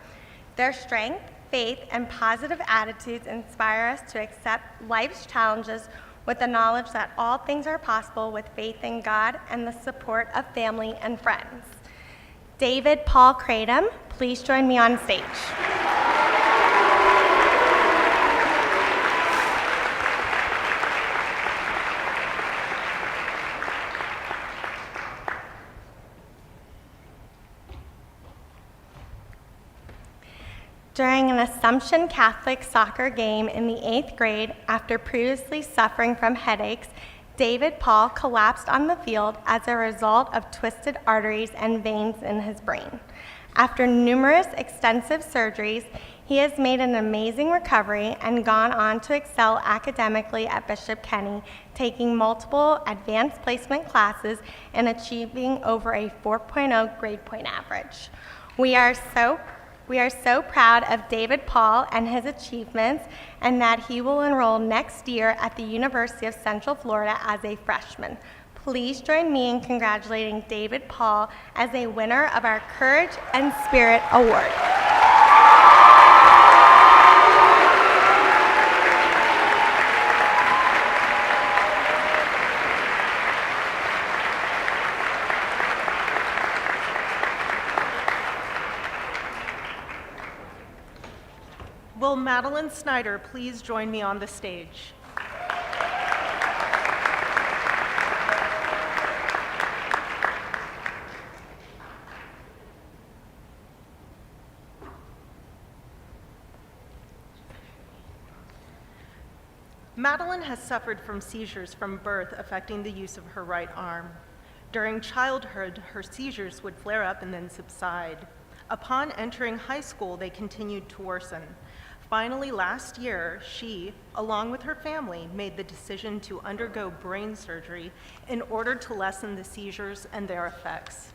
Their strength, faith, and positive attitudes inspire us to accept life's challenges with the knowledge that all things are possible with faith in God and the support of family and friends. David Paul Kratom, please join me on stage. During an Assumption Catholic soccer game in the 8th grade, after previously suffering from headaches, David Paul collapsed on the field as a result of twisted arteries and veins in his brain. After numerous extensive surgeries, he has made an amazing recovery and gone on to excel academically at Bishop Kenny, taking multiple advanced placement classes and achieving over a 4.0 grade point average. We are so proud of David Paul and his achievements, and that he will enroll next year at the University of Central Florida as a freshman. Please join me in congratulating David Paul as a winner of our Courage and Spirit Award. Will Madeleine Snyder please join me on the stage? Madeleine has suffered from seizures from birth affecting the use of her right arm. During childhood, her seizures would flare up and then subside. Upon entering high school, they continued to worsen. Finally, last year, she, along with her family, made the decision to undergo brain surgery in order to lessen the seizures and their effects.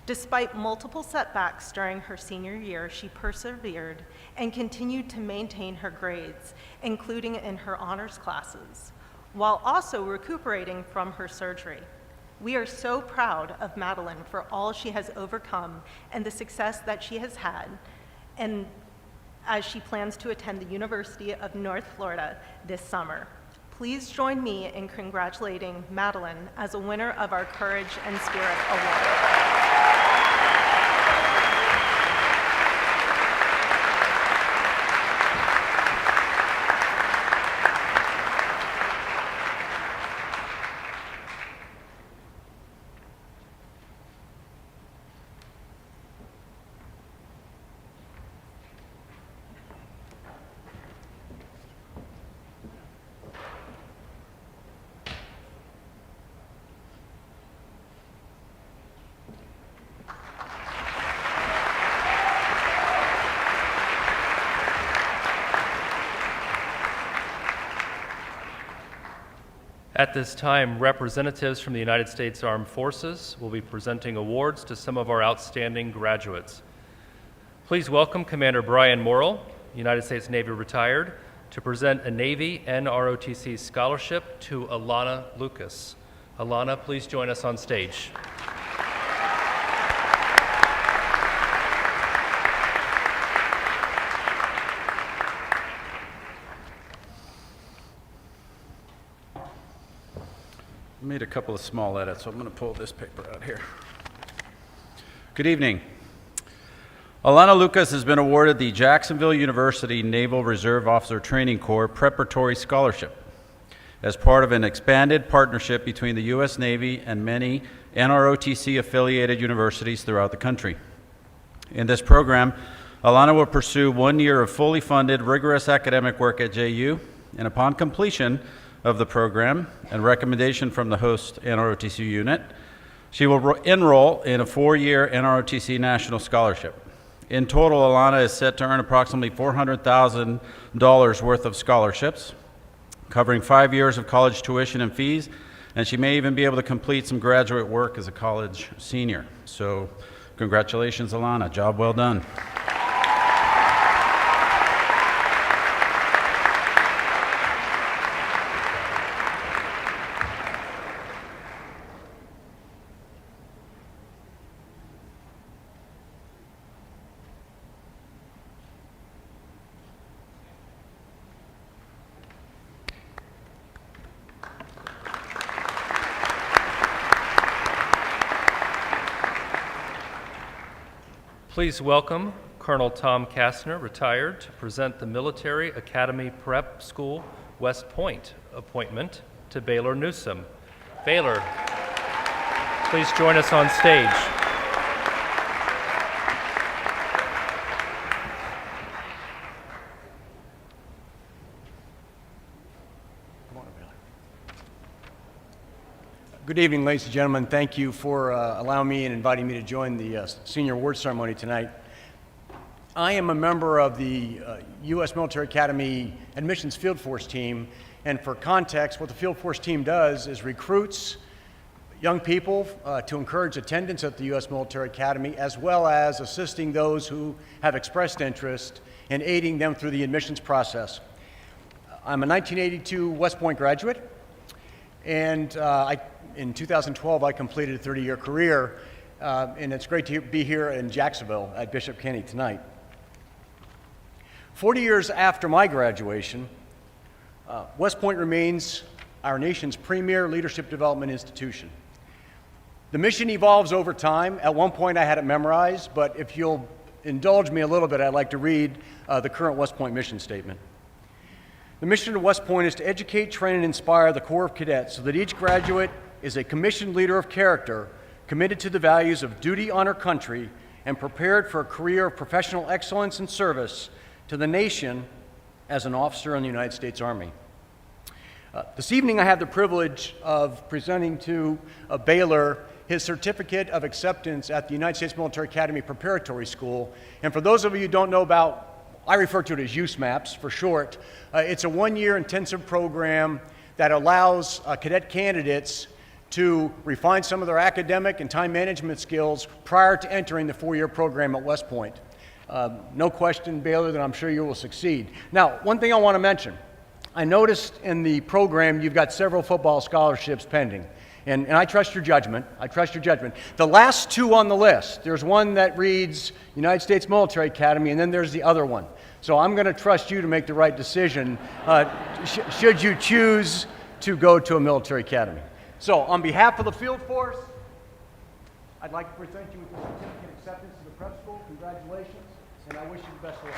Despite multiple setbacks during her senior year, she persevered and continued to maintain her grades, including in her honors classes, while also recuperating from her surgery. We are so proud of Madeleine for all she has overcome and the success that she has had, and as she plans to attend the University of North Florida this summer. Please join me in congratulating Madeleine as a winner of our Courage and Spirit Award. At this time, representatives from the United States Armed Forces will be presenting awards to some of our outstanding graduates. Please welcome Commander Brian Morrill, United States Navy retired, to present a Navy NROTC scholarship to Alana Lucas. Alana, please join us on stage. I made a couple of small edits, so I'm going to pull this paper out here. Good evening. Alana Lucas has been awarded the Jacksonville University Naval Reserve Officer Training Corps Preparatory Scholarship as part of an expanded partnership between the U.S. Navy and many NROTC-affiliated universities throughout the country. In this program, Alana will pursue 1 year of fully funded, rigorous academic work at JU, and upon completion of the program and recommendation from the host NROTC unit, she will enroll in a 4-year NROTC National Scholarship. In total, Alana is set to earn approximately $400,000 worth of scholarships, covering 5 years of college tuition and fees, and she may even be able to complete some graduate work as a college senior. So congratulations, Alana. Job well done. Please welcome Colonel Tom Kastner, retired, to present the Military Academy Prep School West Point appointment to Baylor Newsome. Baylor, please join us on stage. Good evening, ladies and gentlemen. Thank you for allowing me and inviting me to join the senior award ceremony tonight. I am a member of the U.S. Military Academy Admissions Field Force team, and for context, what the Field Force team does is recruits young people to encourage attendance at the U.S. Military Academy, as well as assisting those who have expressed interest and aiding them through the admissions process. I'm a 1982 West Point graduate, and in 2012 I completed a 30-year career, and it's great to be here in Jacksonville at Bishop Kenny tonight. 40 years after my graduation, West Point remains our nation's premier leadership development institution. The mission evolves over time. At one point I had it memorized, but if you'll indulge me a little bit, I'd like to read the current West Point mission statement. The mission of West Point is to educate, train, and inspire the Corps of Cadets so that each graduate is a commissioned leader of character, committed to the values of duty, honor, country, and prepared for a career of professional excellence and service to the nation as an officer in the United States Army. This evening I have the privilege of presenting to Baylor his certificate of acceptance at the United States Military Academy Preparatory School. And for those of you who don't know about, I refer to it as USMAPS for short. It's a one-year intensive program that allows cadet candidates to refine some of their academic and time management skills prior to entering the four-year program at West Point. No question, Baylor, that I'm sure you will succeed. Now, one thing I want to mention. I noticed in the program you've got several football scholarships pending, and I trust your judgment. I trust your judgment. The last two on the list, there's one that reads United States Military Academy, and then there's the other one. So I'm going to trust you to make the right decision should you choose to go to a military academy. So on behalf of the Field Force, I'd like to present you with the certificate of acceptance to the prep school. Congratulations, and I wish you the best of luck.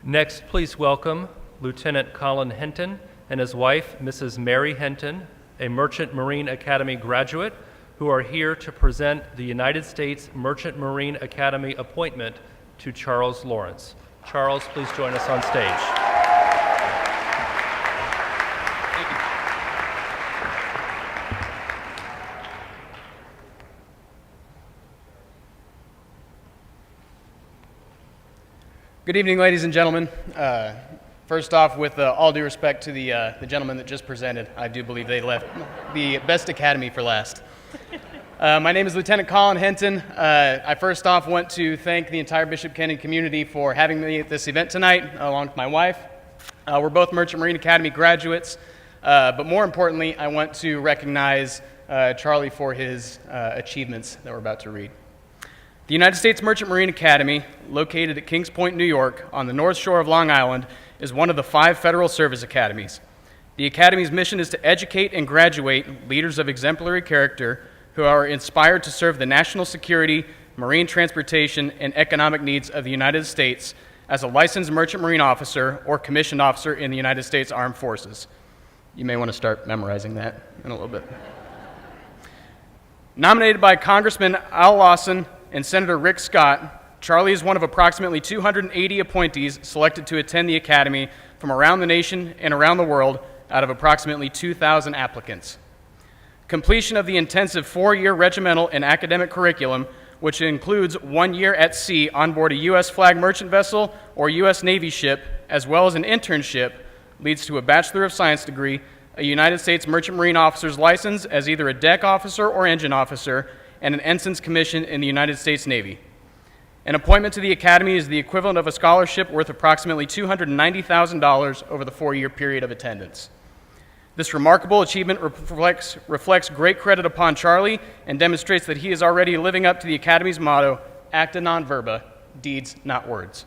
Next, please welcome Lieutenant Colin Henton and his wife, Mrs. Mary Henton, a Merchant Marine Academy graduate, who are here to present the United States Merchant Marine Academy appointment to Charles Lawrence. Charles, please join us on stage. Thank you. Good evening, ladies and gentlemen. First off, with all due respect to the gentleman that just presented, I do believe they left the best academy for last. My name is Lieutenant Colin Henton. I first off want to thank the entire Bishop Kenny community for having me at this event tonight, along with my wife. We're both Merchant Marine Academy graduates, but more importantly, I want to recognize Charlie for his achievements that we're about to read. The United States Merchant Marine Academy, located at Kings Point, New York, on the North Shore of Long Island, is one of the 5 federal service academies. The Academy's mission is to educate and graduate leaders of exemplary character who are inspired to serve the national security, marine transportation, and economic needs of the United States as a licensed merchant marine officer or commissioned officer in the United States Armed Forces. You may want to start memorizing that in a little bit. Nominated by Congressman Al Lawson and Senator Rick Scott, Charlie is one of approximately 280 appointees selected to attend the Academy from around the nation and around the world out of approximately 2,000 applicants. Completion of the intensive 4-year regimental and academic curriculum, which includes 1 year at sea on board a U.S. flag merchant vessel or U.S. Navy ship, as well as an internship, leads to a Bachelor of Science degree, a United States Merchant Marine Officer's license as either a deck officer or engine officer, and an ensign's commission in the United States Navy. An appointment to the Academy is the equivalent of a scholarship worth approximately $290,000 over the 4-year period of attendance. This remarkable achievement reflects great credit upon Charlie and demonstrates that he is already living up to the Academy's motto, acta non verba, deeds, not words.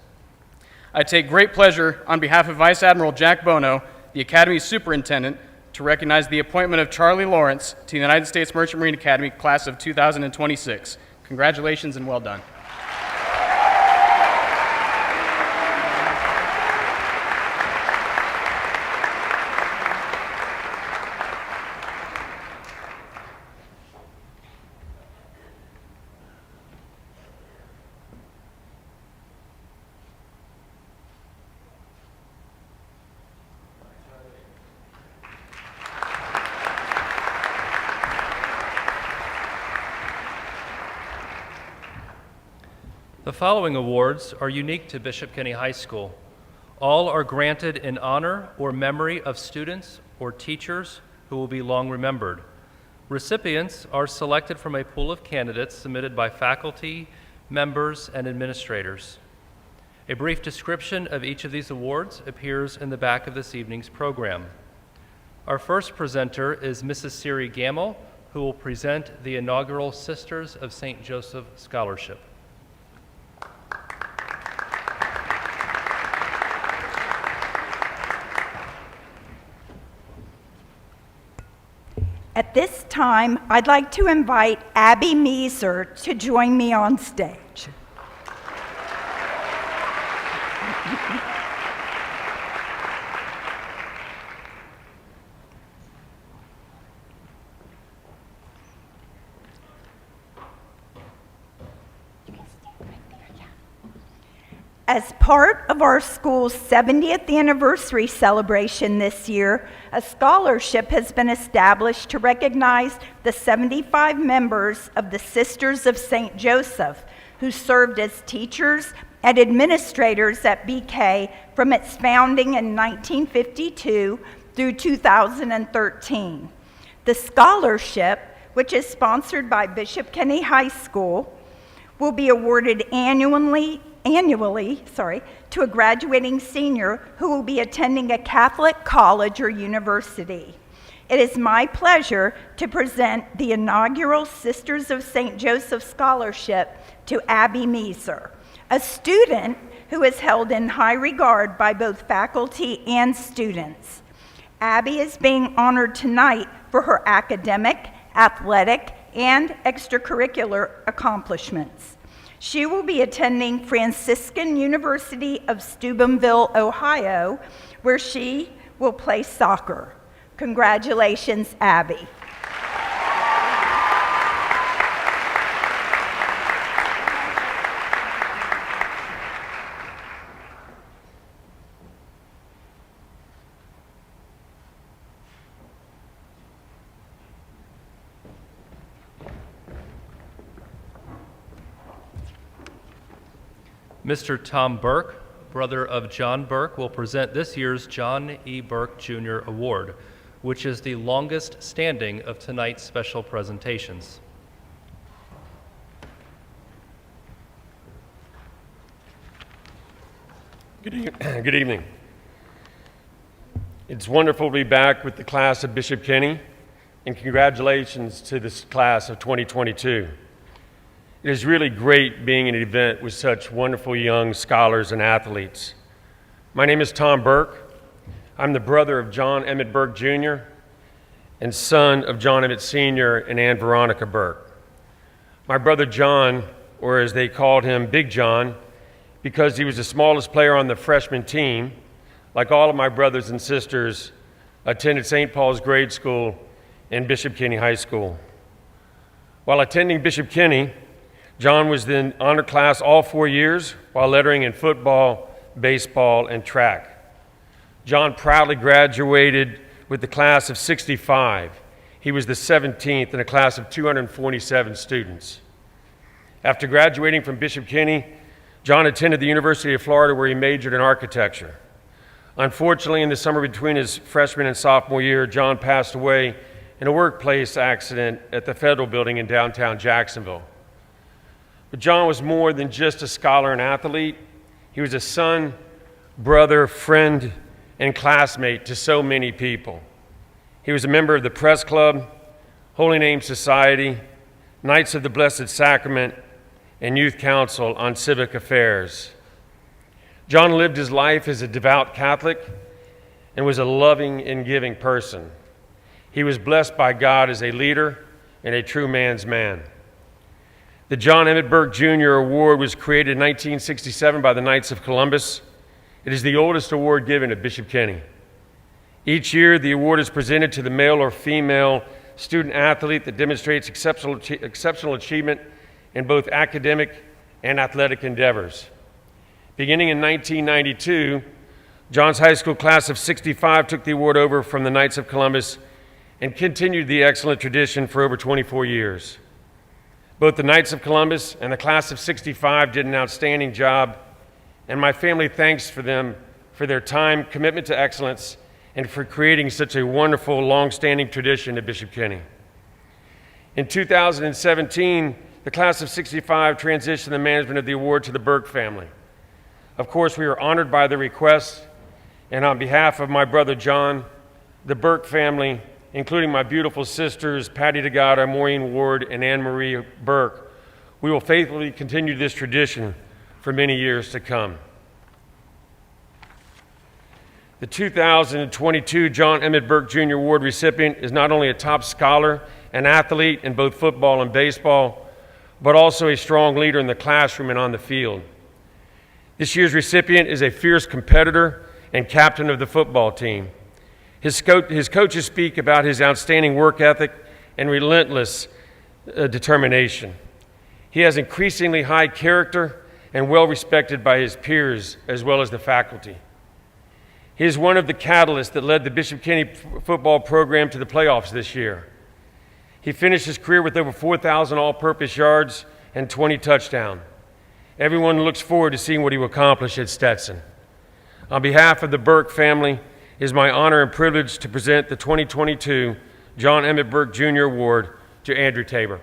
I take great pleasure on behalf of Vice Admiral Jack Bono, the Academy's superintendent, to recognize the appointment of Charlie Lawrence to the United States Merchant Marine Academy class of 2026. Congratulations and well done. The following awards are unique to Bishop Kenny High School. All are granted in honor or memory of students or teachers who will be long remembered. Recipients are selected from a pool of candidates submitted by faculty, members, and administrators. A brief description of each of these awards appears in the back of this evening's program. Our first presenter is Mrs. Siri Gamble, who will present the inaugural Sisters of St. Joseph Scholarship. At this time, I'd like to invite Abby Meeser to join me on stage. As part of our school's 70th anniversary celebration this year, a scholarship has been established to recognize the 75 members of the Sisters of St. Joseph who served as teachers and administrators at BK from its founding in 1952 through 2013. The scholarship, which is sponsored by Bishop Kenny High School, will be awarded annually to a graduating senior who will be attending a Catholic college or university. It is my pleasure to present the inaugural Sisters of St. Joseph Scholarship to Abby Meeser, a student who is held in high regard by both faculty and students. Abby is being honored tonight for her academic, athletic, and extracurricular accomplishments. She will be attending Franciscan University of Steubenville, Ohio, where she will play soccer. Congratulations, Abby. Mr. Tom Burke, brother of John Burke, will present this year's John E. Burke Jr. Award, which is the longest standing of tonight's special presentations. Good evening. It's wonderful to be back with the class of Bishop Kenny, and congratulations to this class of 2022. It is really great being at an event with such wonderful young scholars and athletes. My name is Tom Burke. I'm the brother of John Emmett Burke Jr. and son of John Emmett Sr. and Ann Veronica Burke. My brother John, or as they called him, Big John, because he was the smallest player on the freshman team, like all of my brothers and sisters, attended St. Paul's Grade School and Bishop Kenny High School. While attending Bishop Kenny, John was in honor class all 4 years while lettering in football, baseball, and track. John proudly graduated with the class of 65. He was the 17th in a class of 247 students. After graduating from Bishop Kenny, John attended the University of Florida where he majored in architecture. Unfortunately, in the summer between his freshman and sophomore year, John passed away in a workplace accident at the Federal Building in downtown Jacksonville. But John was more than just a scholar and athlete. He was a son, brother, friend, and classmate to so many people. He was a member of the Press Club, Holy Name Society, Knights of the Blessed Sacrament, and Youth Council on Civic Affairs. John lived his life as a devout Catholic and was a loving and giving person. He was blessed by God as a leader and a true man's man. The John Emmett Burke Jr. Award was created in 1967 by the Knights of Columbus. It is the oldest award given at Bishop Kenny. Each year, the award is presented to the male or female student athlete that demonstrates exceptional achievement in both academic and athletic endeavors. Beginning in 1992, John's high school class of 65 took the award over from the Knights of Columbus and continued the excellent tradition for over 24 years. Both the Knights of Columbus and the class of '65 did an outstanding job, and my family thanks for them for their time, commitment to excellence, and for creating such a wonderful, long-standing tradition at Bishop Kenny. In 2017, the class of '65 transitioned the management of the award to the Burke family. Of course, we are honored by the request, and on behalf of my brother John, the Burke family, including my beautiful sisters, Patty DeGata, Maureen Ward, and Anne Marie Burke, we will faithfully continue this tradition for many years to come. The 2022 John Emmett Burke Jr. Award recipient is not only a top scholar and athlete in both football and baseball, but also a strong leader in the classroom and on the field. This year's recipient is a fierce competitor and captain of the football team. His coaches speak about his outstanding work ethic and relentless determination. He has increasingly high character and well respected by his peers as well as the faculty. He is one of the catalysts that led the Bishop Kenny football program to the playoffs this year. He finished his career with over 4,000 all-purpose yards and 20 touchdowns. Everyone looks forward to seeing what he will accomplish at Stetson. On behalf of the Burke family, it is my honor and privilege to present the 2022 John Emmett Burke Jr. Award to Andrew Tabor.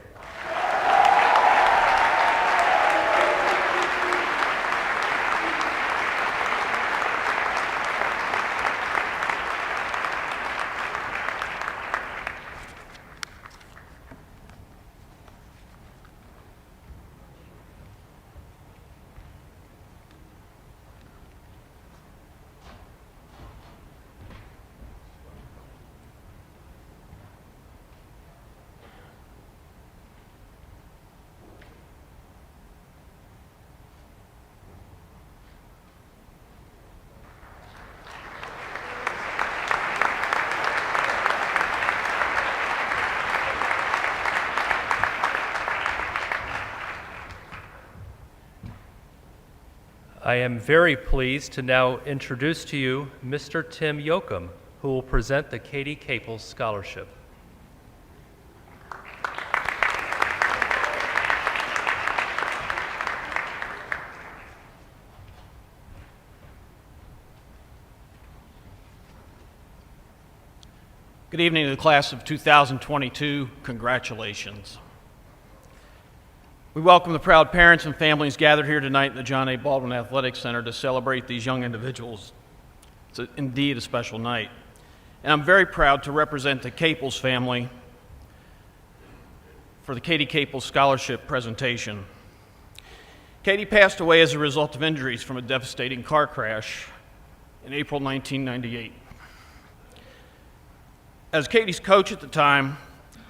I am very pleased to now introduce to you Mr. Tim Yoakum, who will present the Katie Caples Scholarship. Good evening to the class of 2022. Congratulations. We welcome the proud parents and families gathered here tonight in the John A. Baldwin Athletic Center to celebrate these young individuals. It's indeed a special night. And I'm very proud to represent the Caples family for the Katie Caples Scholarship presentation. Katie passed away as a result of injuries from a devastating car crash in April 1998. As Katie's coach at the time,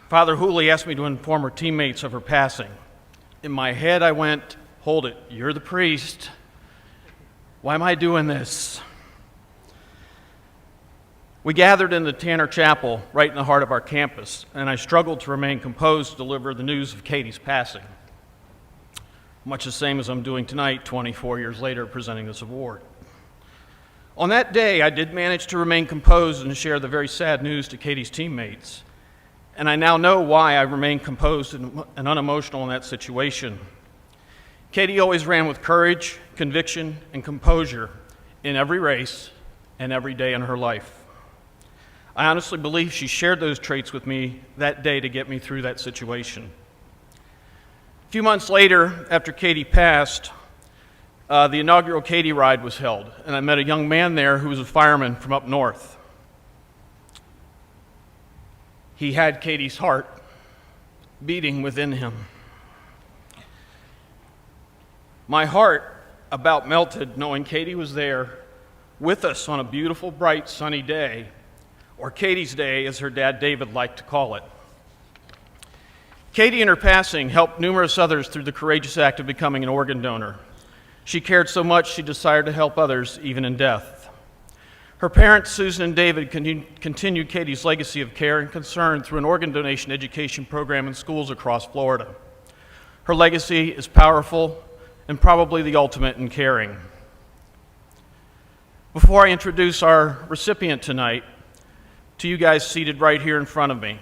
Father Hooley asked me to inform her teammates of her passing. In my head, I went, "Hold it, you're the priest. Why am I doing this?" We gathered in the Tanner Chapel, right in the heart of our campus, and I struggled to remain composed to deliver the news of Katie's passing. Much the same as I'm doing tonight, 24 years later, presenting this award. On that day, I did manage to remain composed and share the very sad news to Katie's teammates. And I now know why I remained composed and unemotional in that situation. Katie always ran with courage, conviction, and composure in every race and every day in her life. I honestly believe she shared those traits with me that day to get me through that situation. A few months later, after Katie passed, the inaugural Katie ride was held, and I met a young man there who was a fireman from up north. He had Katie's heart beating within him. My heart about melted knowing Katie was there with us on a beautiful, bright, sunny day, or Katie's Day, as her dad David liked to call it. Katie, in her passing, helped numerous others through the courageous act of becoming an organ donor. She cared so much she desired to help others even in death. Her parents, Susan and David, continued Katie's legacy of care and concern through an organ donation education program in schools across Florida. Her legacy is powerful and probably the ultimate in caring. Before I introduce our recipient tonight, to you guys seated right here in front of me,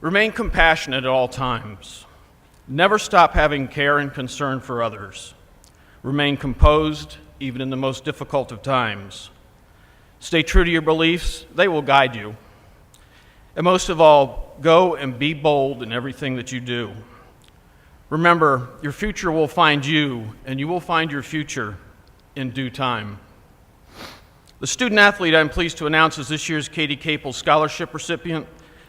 Remain compassionate at all times. Never stop having care and concern for others. Remain composed, even in the most difficult of times. Stay true to your beliefs, they will guide you. And most of all, go and be bold in everything that you do. Remember, your future will find you, and you will find your future in due time. The student athlete I'm pleased to announce as this year's Katie Caples Scholarship recipient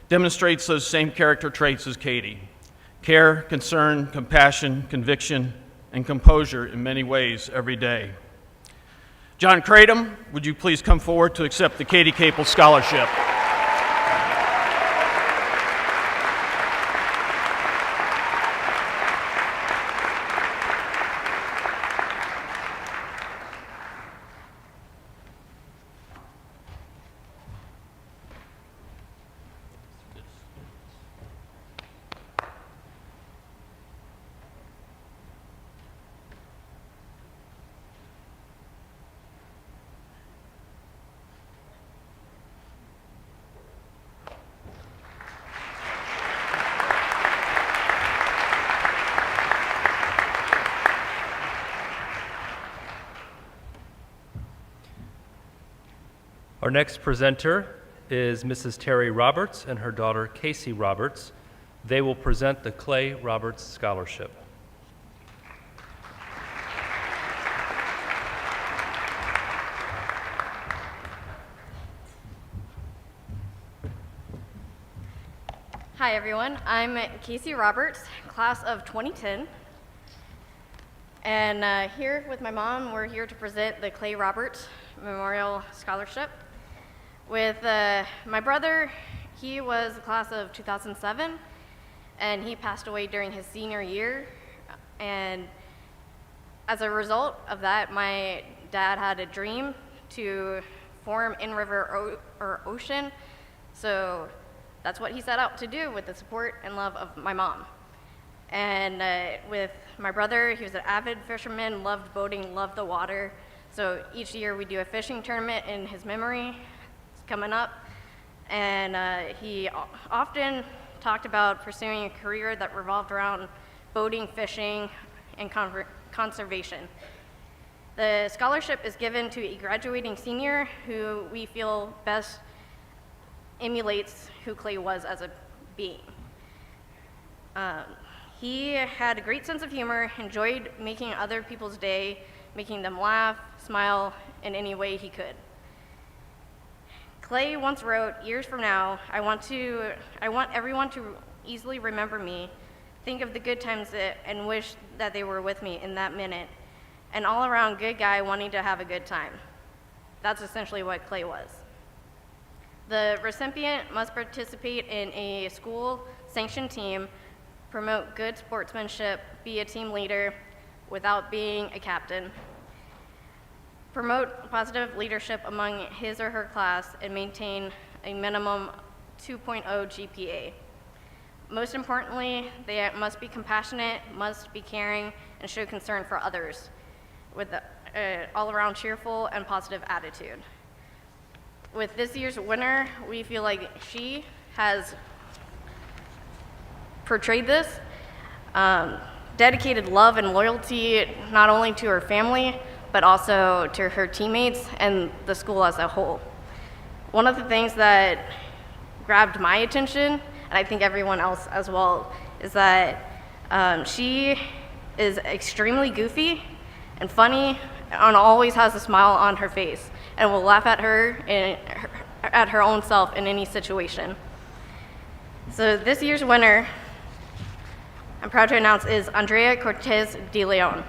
demonstrates those same character traits as Katie: care, concern, compassion, conviction, and composure in many ways every day. John Kratom, would you please come forward to accept the Katie Caples Scholarship? Our next presenter is Mrs. Terry Roberts and her daughter Casey Roberts. They will present the Clay Roberts Scholarship. Hi everyone, I'm Casey Roberts, class of 2010. And here with my mom, we're here to present the Clay Roberts Memorial Scholarship. With my brother, he was the class of 2007, and he passed away during his senior year. And as a result of that, my dad had a dream to form in-river ocean. So that's what he set out to do with the support and love of my mom. And with my brother, he was an avid fisherman, loved boating, loved the water. So each year we do a fishing tournament in his memory. It's coming up. And he often talked about pursuing a career that revolved around boating, fishing, and conservation. The scholarship is given to a graduating senior who we feel best emulates who Clay was as a being. He had a great sense of humor, enjoyed making other people's day, making them laugh, smile in any way he could. Clay once wrote, "Years from now, I want everyone to easily remember me, think of the good times and wish that they were with me in that minute. An all-around good guy wanting to have a good time." That's essentially what Clay was. The recipient must participate in a school-sanctioned team, promote good sportsmanship, be a team leader without being a captain, promote positive leadership among his or her class, and maintain a minimum 2.0 GPA. Most importantly, they must be compassionate, must be caring, and show concern for others with an all-around cheerful and positive attitude. With this year's winner, we feel like she has portrayed this, dedicated love and loyalty not only to her family, but also to her teammates and the school as a whole. One of the things that grabbed my attention, and I think everyone else as well, is that she is extremely goofy and funny and always has a smile on her face and will laugh at at her own self in any situation. So this year's winner, I'm proud to announce, is Andrea Cortez de Leon.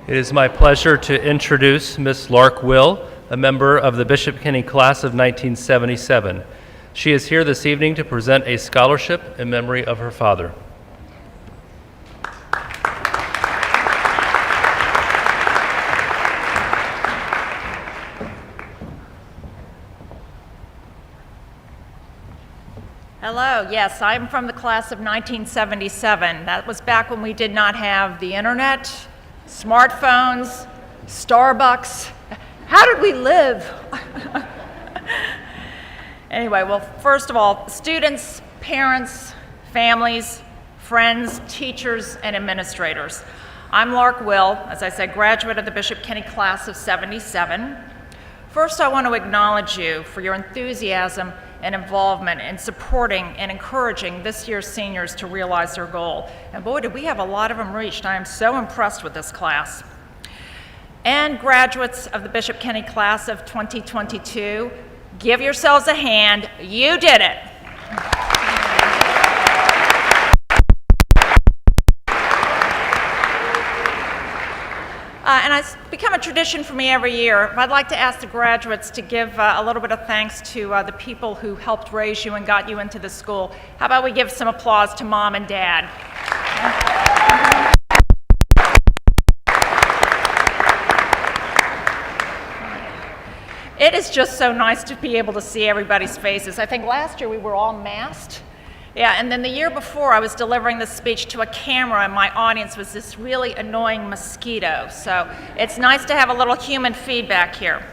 It is my pleasure to introduce Miss Lark Will, a member of the Bishop Kenny class of 1977. She is here this evening to present a scholarship in memory of her father. Hello, yes, I'm from the class of 1977. That was back when we did not have the internet, smartphones, Starbucks. How did we live? Anyway, well, first of all, students, parents, families, friends, teachers, and administrators. I'm Lark Will, as I said, graduate of the Bishop Kenny class of 77. First, I want to acknowledge you for your enthusiasm and involvement in supporting and encouraging this year's seniors to realize their goal. And boy, did we have a lot of them reached. I am so impressed with this class. And graduates of the Bishop Kenny class of 2022, give yourselves a hand. You did it. And it's become a tradition for me every year. I'd like to ask the graduates to give a little bit of thanks to the people who helped raise you and got you into the school. How about we give some applause to Mom and Dad? It is just so nice to be able to see everybody's faces. I think last year we were all masked. Yeah, and then the year before I was delivering this speech to a camera and my audience was this really annoying mosquito. So it's nice to have a little human feedback here.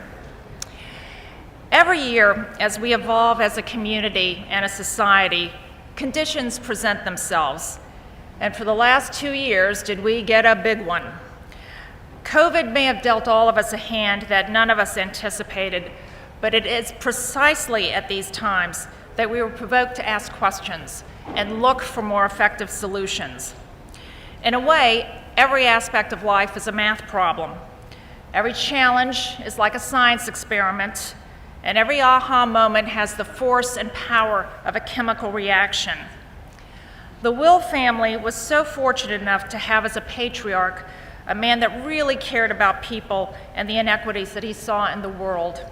Every year, as we evolve as a community and a society, conditions present themselves. And for the last 2 years, did we get a big one? COVID may have dealt all of us a hand that none of us anticipated, but it is precisely at these times that we were provoked to ask questions and look for more effective solutions. In a way, every aspect of life is a math problem. Every challenge is like a science experiment, and every aha moment has the force and power of a chemical reaction. The Will family was so fortunate enough to have as a patriarch a man that really cared about people and the inequities that he saw in the world.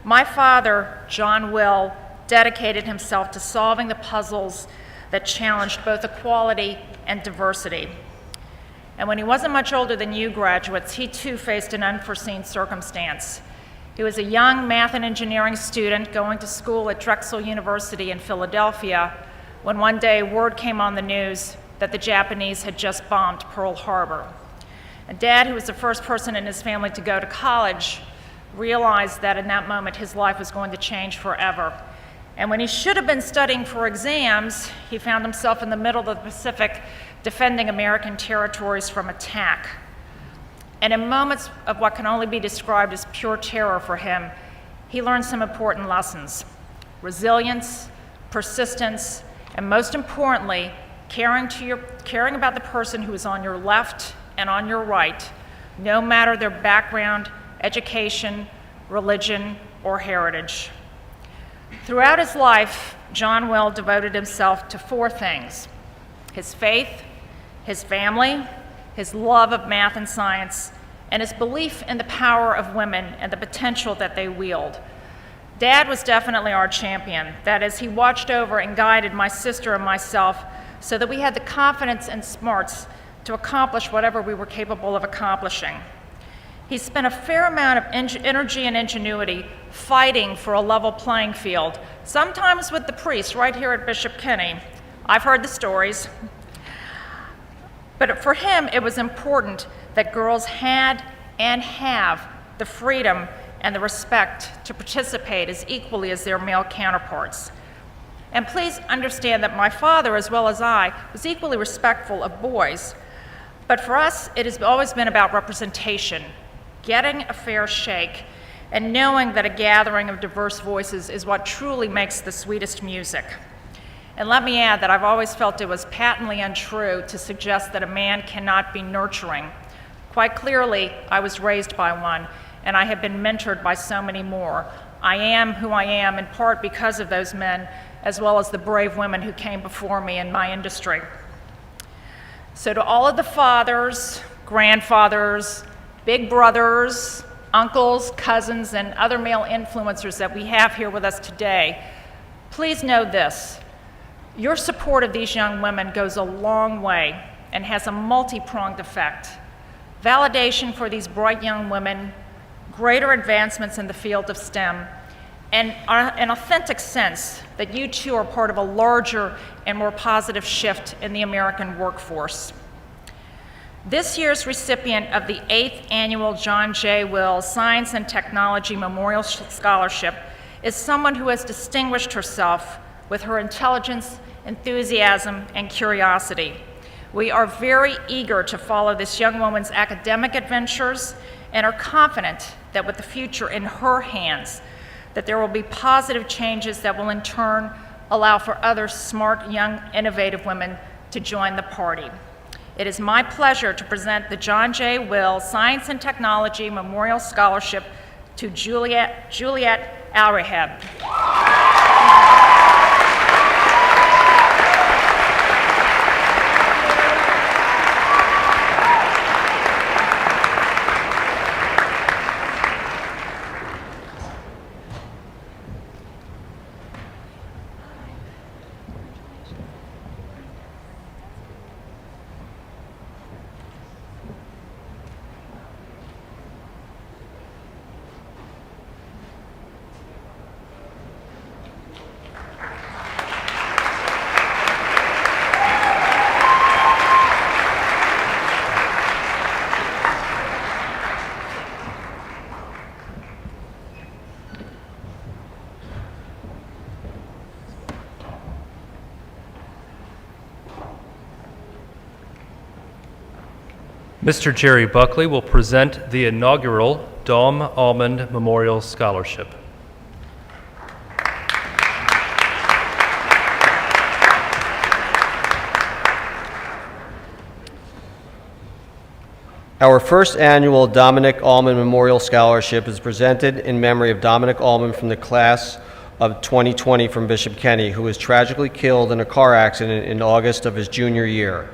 My father, John Will, dedicated himself to solving the puzzles that challenged both equality and diversity. And when he wasn't much older than you graduates, he too faced an unforeseen circumstance. He was a young math and engineering student going to school at Drexel University in Philadelphia when one day word came on the news that the Japanese had just bombed Pearl Harbor. And Dad, who was the first person in his family to go to college, realized that in that moment his life was going to change forever. And when he should have been studying for exams, he found himself in the middle of the Pacific defending American territories from attack. And in moments of what can only be described as pure terror for him, he learned some important lessons: resilience, persistence, and most importantly, caring about the person who is on your left and on your right, no matter their background, education, religion, or heritage. Throughout his life, John Will devoted himself to 4 things: his faith, his family, his love of math and science, and his belief in the power of women and the potential that they wield. Dad was definitely our champion. That is, he watched over and guided my sister and myself so that we had the confidence and smarts to accomplish whatever we were capable of accomplishing. He spent a fair amount of energy and ingenuity fighting for a level playing field, sometimes with the priests right here at Bishop Kenny. I've heard the stories. But for him, it was important that girls had and have the freedom and the respect to participate as equally as their male counterparts. And please understand that my father, as well as I, was equally respectful of boys. But for us, it has always been about representation, getting a fair shake, and knowing that a gathering of diverse voices is what truly makes the sweetest music. And let me add that I've always felt it was patently untrue to suggest that a man cannot be nurturing. Quite clearly, I was raised by one, and I have been mentored by so many more. I am who I am in part because of those men, as well as the brave women who came before me in my industry. So to all of the fathers, grandfathers, big brothers, uncles, cousins, and other male influencers that we have here with us today, please know this. Your support of these young women goes a long way and has a multi-pronged effect. Validation for these bright young women, greater advancements in the field of STEM, and an authentic sense that you too are part of a larger and more positive shift in the American workforce. This year's recipient of the 8th Annual John J. Will Science and Technology Memorial Scholarship is someone who has distinguished herself with her intelligence, enthusiasm, and curiosity. We are very eager to follow this young woman's academic adventures and are confident that with the future in her hands, that there will be positive changes that will in turn allow for other smart, young, innovative women to join the party. It is my pleasure to present the John J. Will Science and Technology Memorial Scholarship to Juliet Alrehab. Mr. Jerry Buckley will present the inaugural Dom Allman Memorial Scholarship. Our first annual Dominic Allman Memorial Scholarship is presented in memory of Dominic Allman from the class of 2020 from Bishop Kenny, who was tragically killed in a car accident in August of his junior year.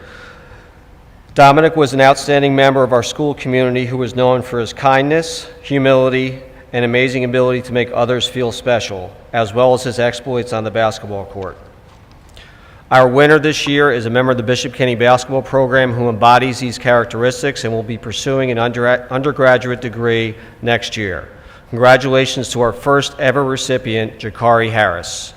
Dominic was an outstanding member of our school community who was known for his kindness, humility, and amazing ability to make others feel special, as well as his exploits on the basketball court. Our winner this year is a member of the Bishop Kenny basketball program who embodies these characteristics and will be pursuing an undergraduate degree next year. Congratulations to our first ever recipient, Jakari Harris.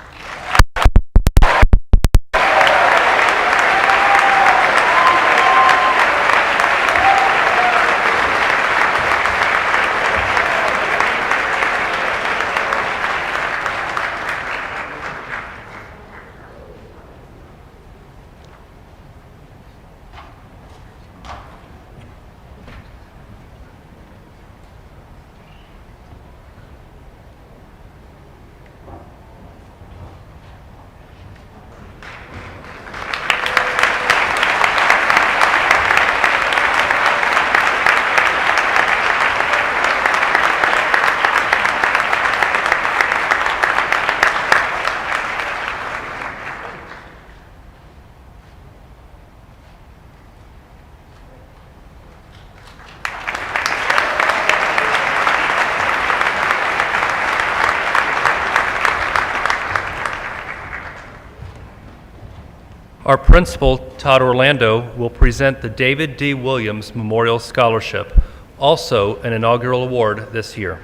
Our principal, Todd Orlando, will present the David D. Williams Memorial Scholarship, also an inaugural award this year.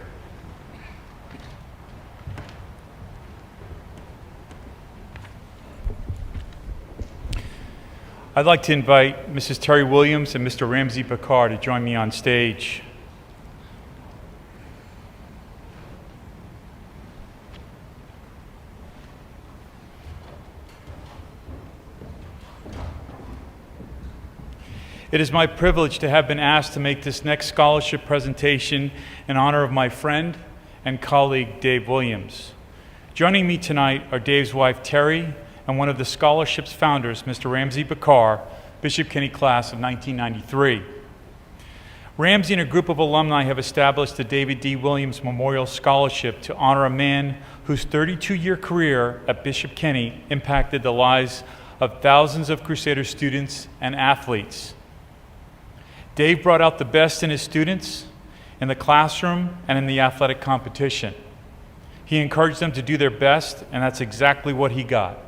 I'd like to invite Mrs. Terry Williams and Mr. Ramsey Bakar to join me on stage. It is my privilege to have been asked to make this next scholarship presentation in honor of my friend and colleague, Dave Williams. Joining me tonight are Dave's wife, Terry, and one of the scholarship's founders, Mr. Ramsey Bakar, Bishop Kenny class of 1993. Ramsey and a group of alumni have established the David D. Williams Memorial Scholarship to honor a man whose 32-year career at Bishop Kenny impacted the lives of thousands of Crusader students and athletes. Dave brought out the best in his students, in the classroom, and in the athletic competition. He encouraged them to do their best, and that's exactly what he got.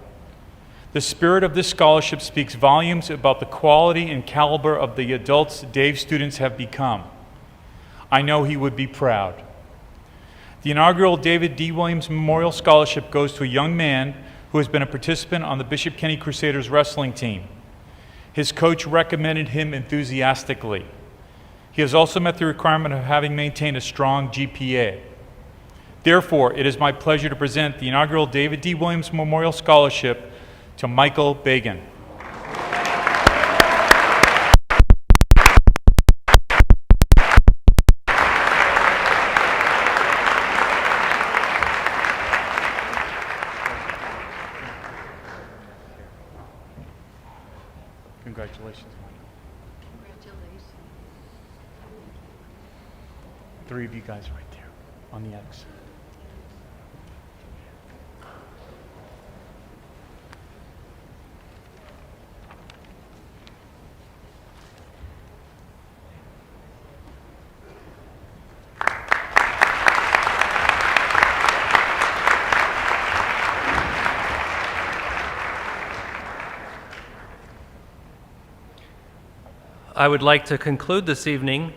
The spirit of this scholarship speaks volumes about the quality and caliber of the adults Dave's students have become. I know he would be proud. The inaugural David D. Williams Memorial Scholarship goes to a young man who has been a participant on the Bishop Kenny Crusaders wrestling team. His coach recommended him enthusiastically. He has also met the requirement of having maintained a strong GPA. Therefore, it is my pleasure to present the inaugural David D. Williams Memorial Scholarship to Michael Bagan. Congratulations, Michael. Congratulations. Three of you guys right there on the X. I would like to conclude this evening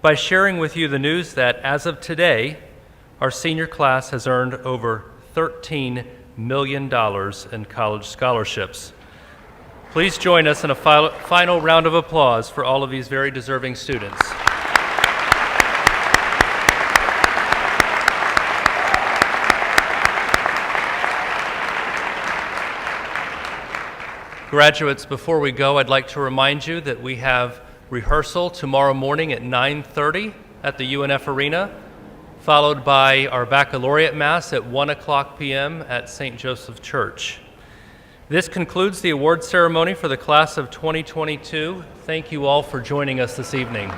by sharing with you the news that as of today, our senior class has earned over $13 million in college scholarships. Please join us in a final round of applause for all of these very deserving students. Graduates, before we go, I'd like to remind you that we have rehearsal tomorrow morning at 9:30 at the UNF Arena, followed by our baccalaureate mass at 1:00 p.m. at St. Joseph Church. This concludes the award ceremony for the class of 2022. Thank you all for joining us this evening.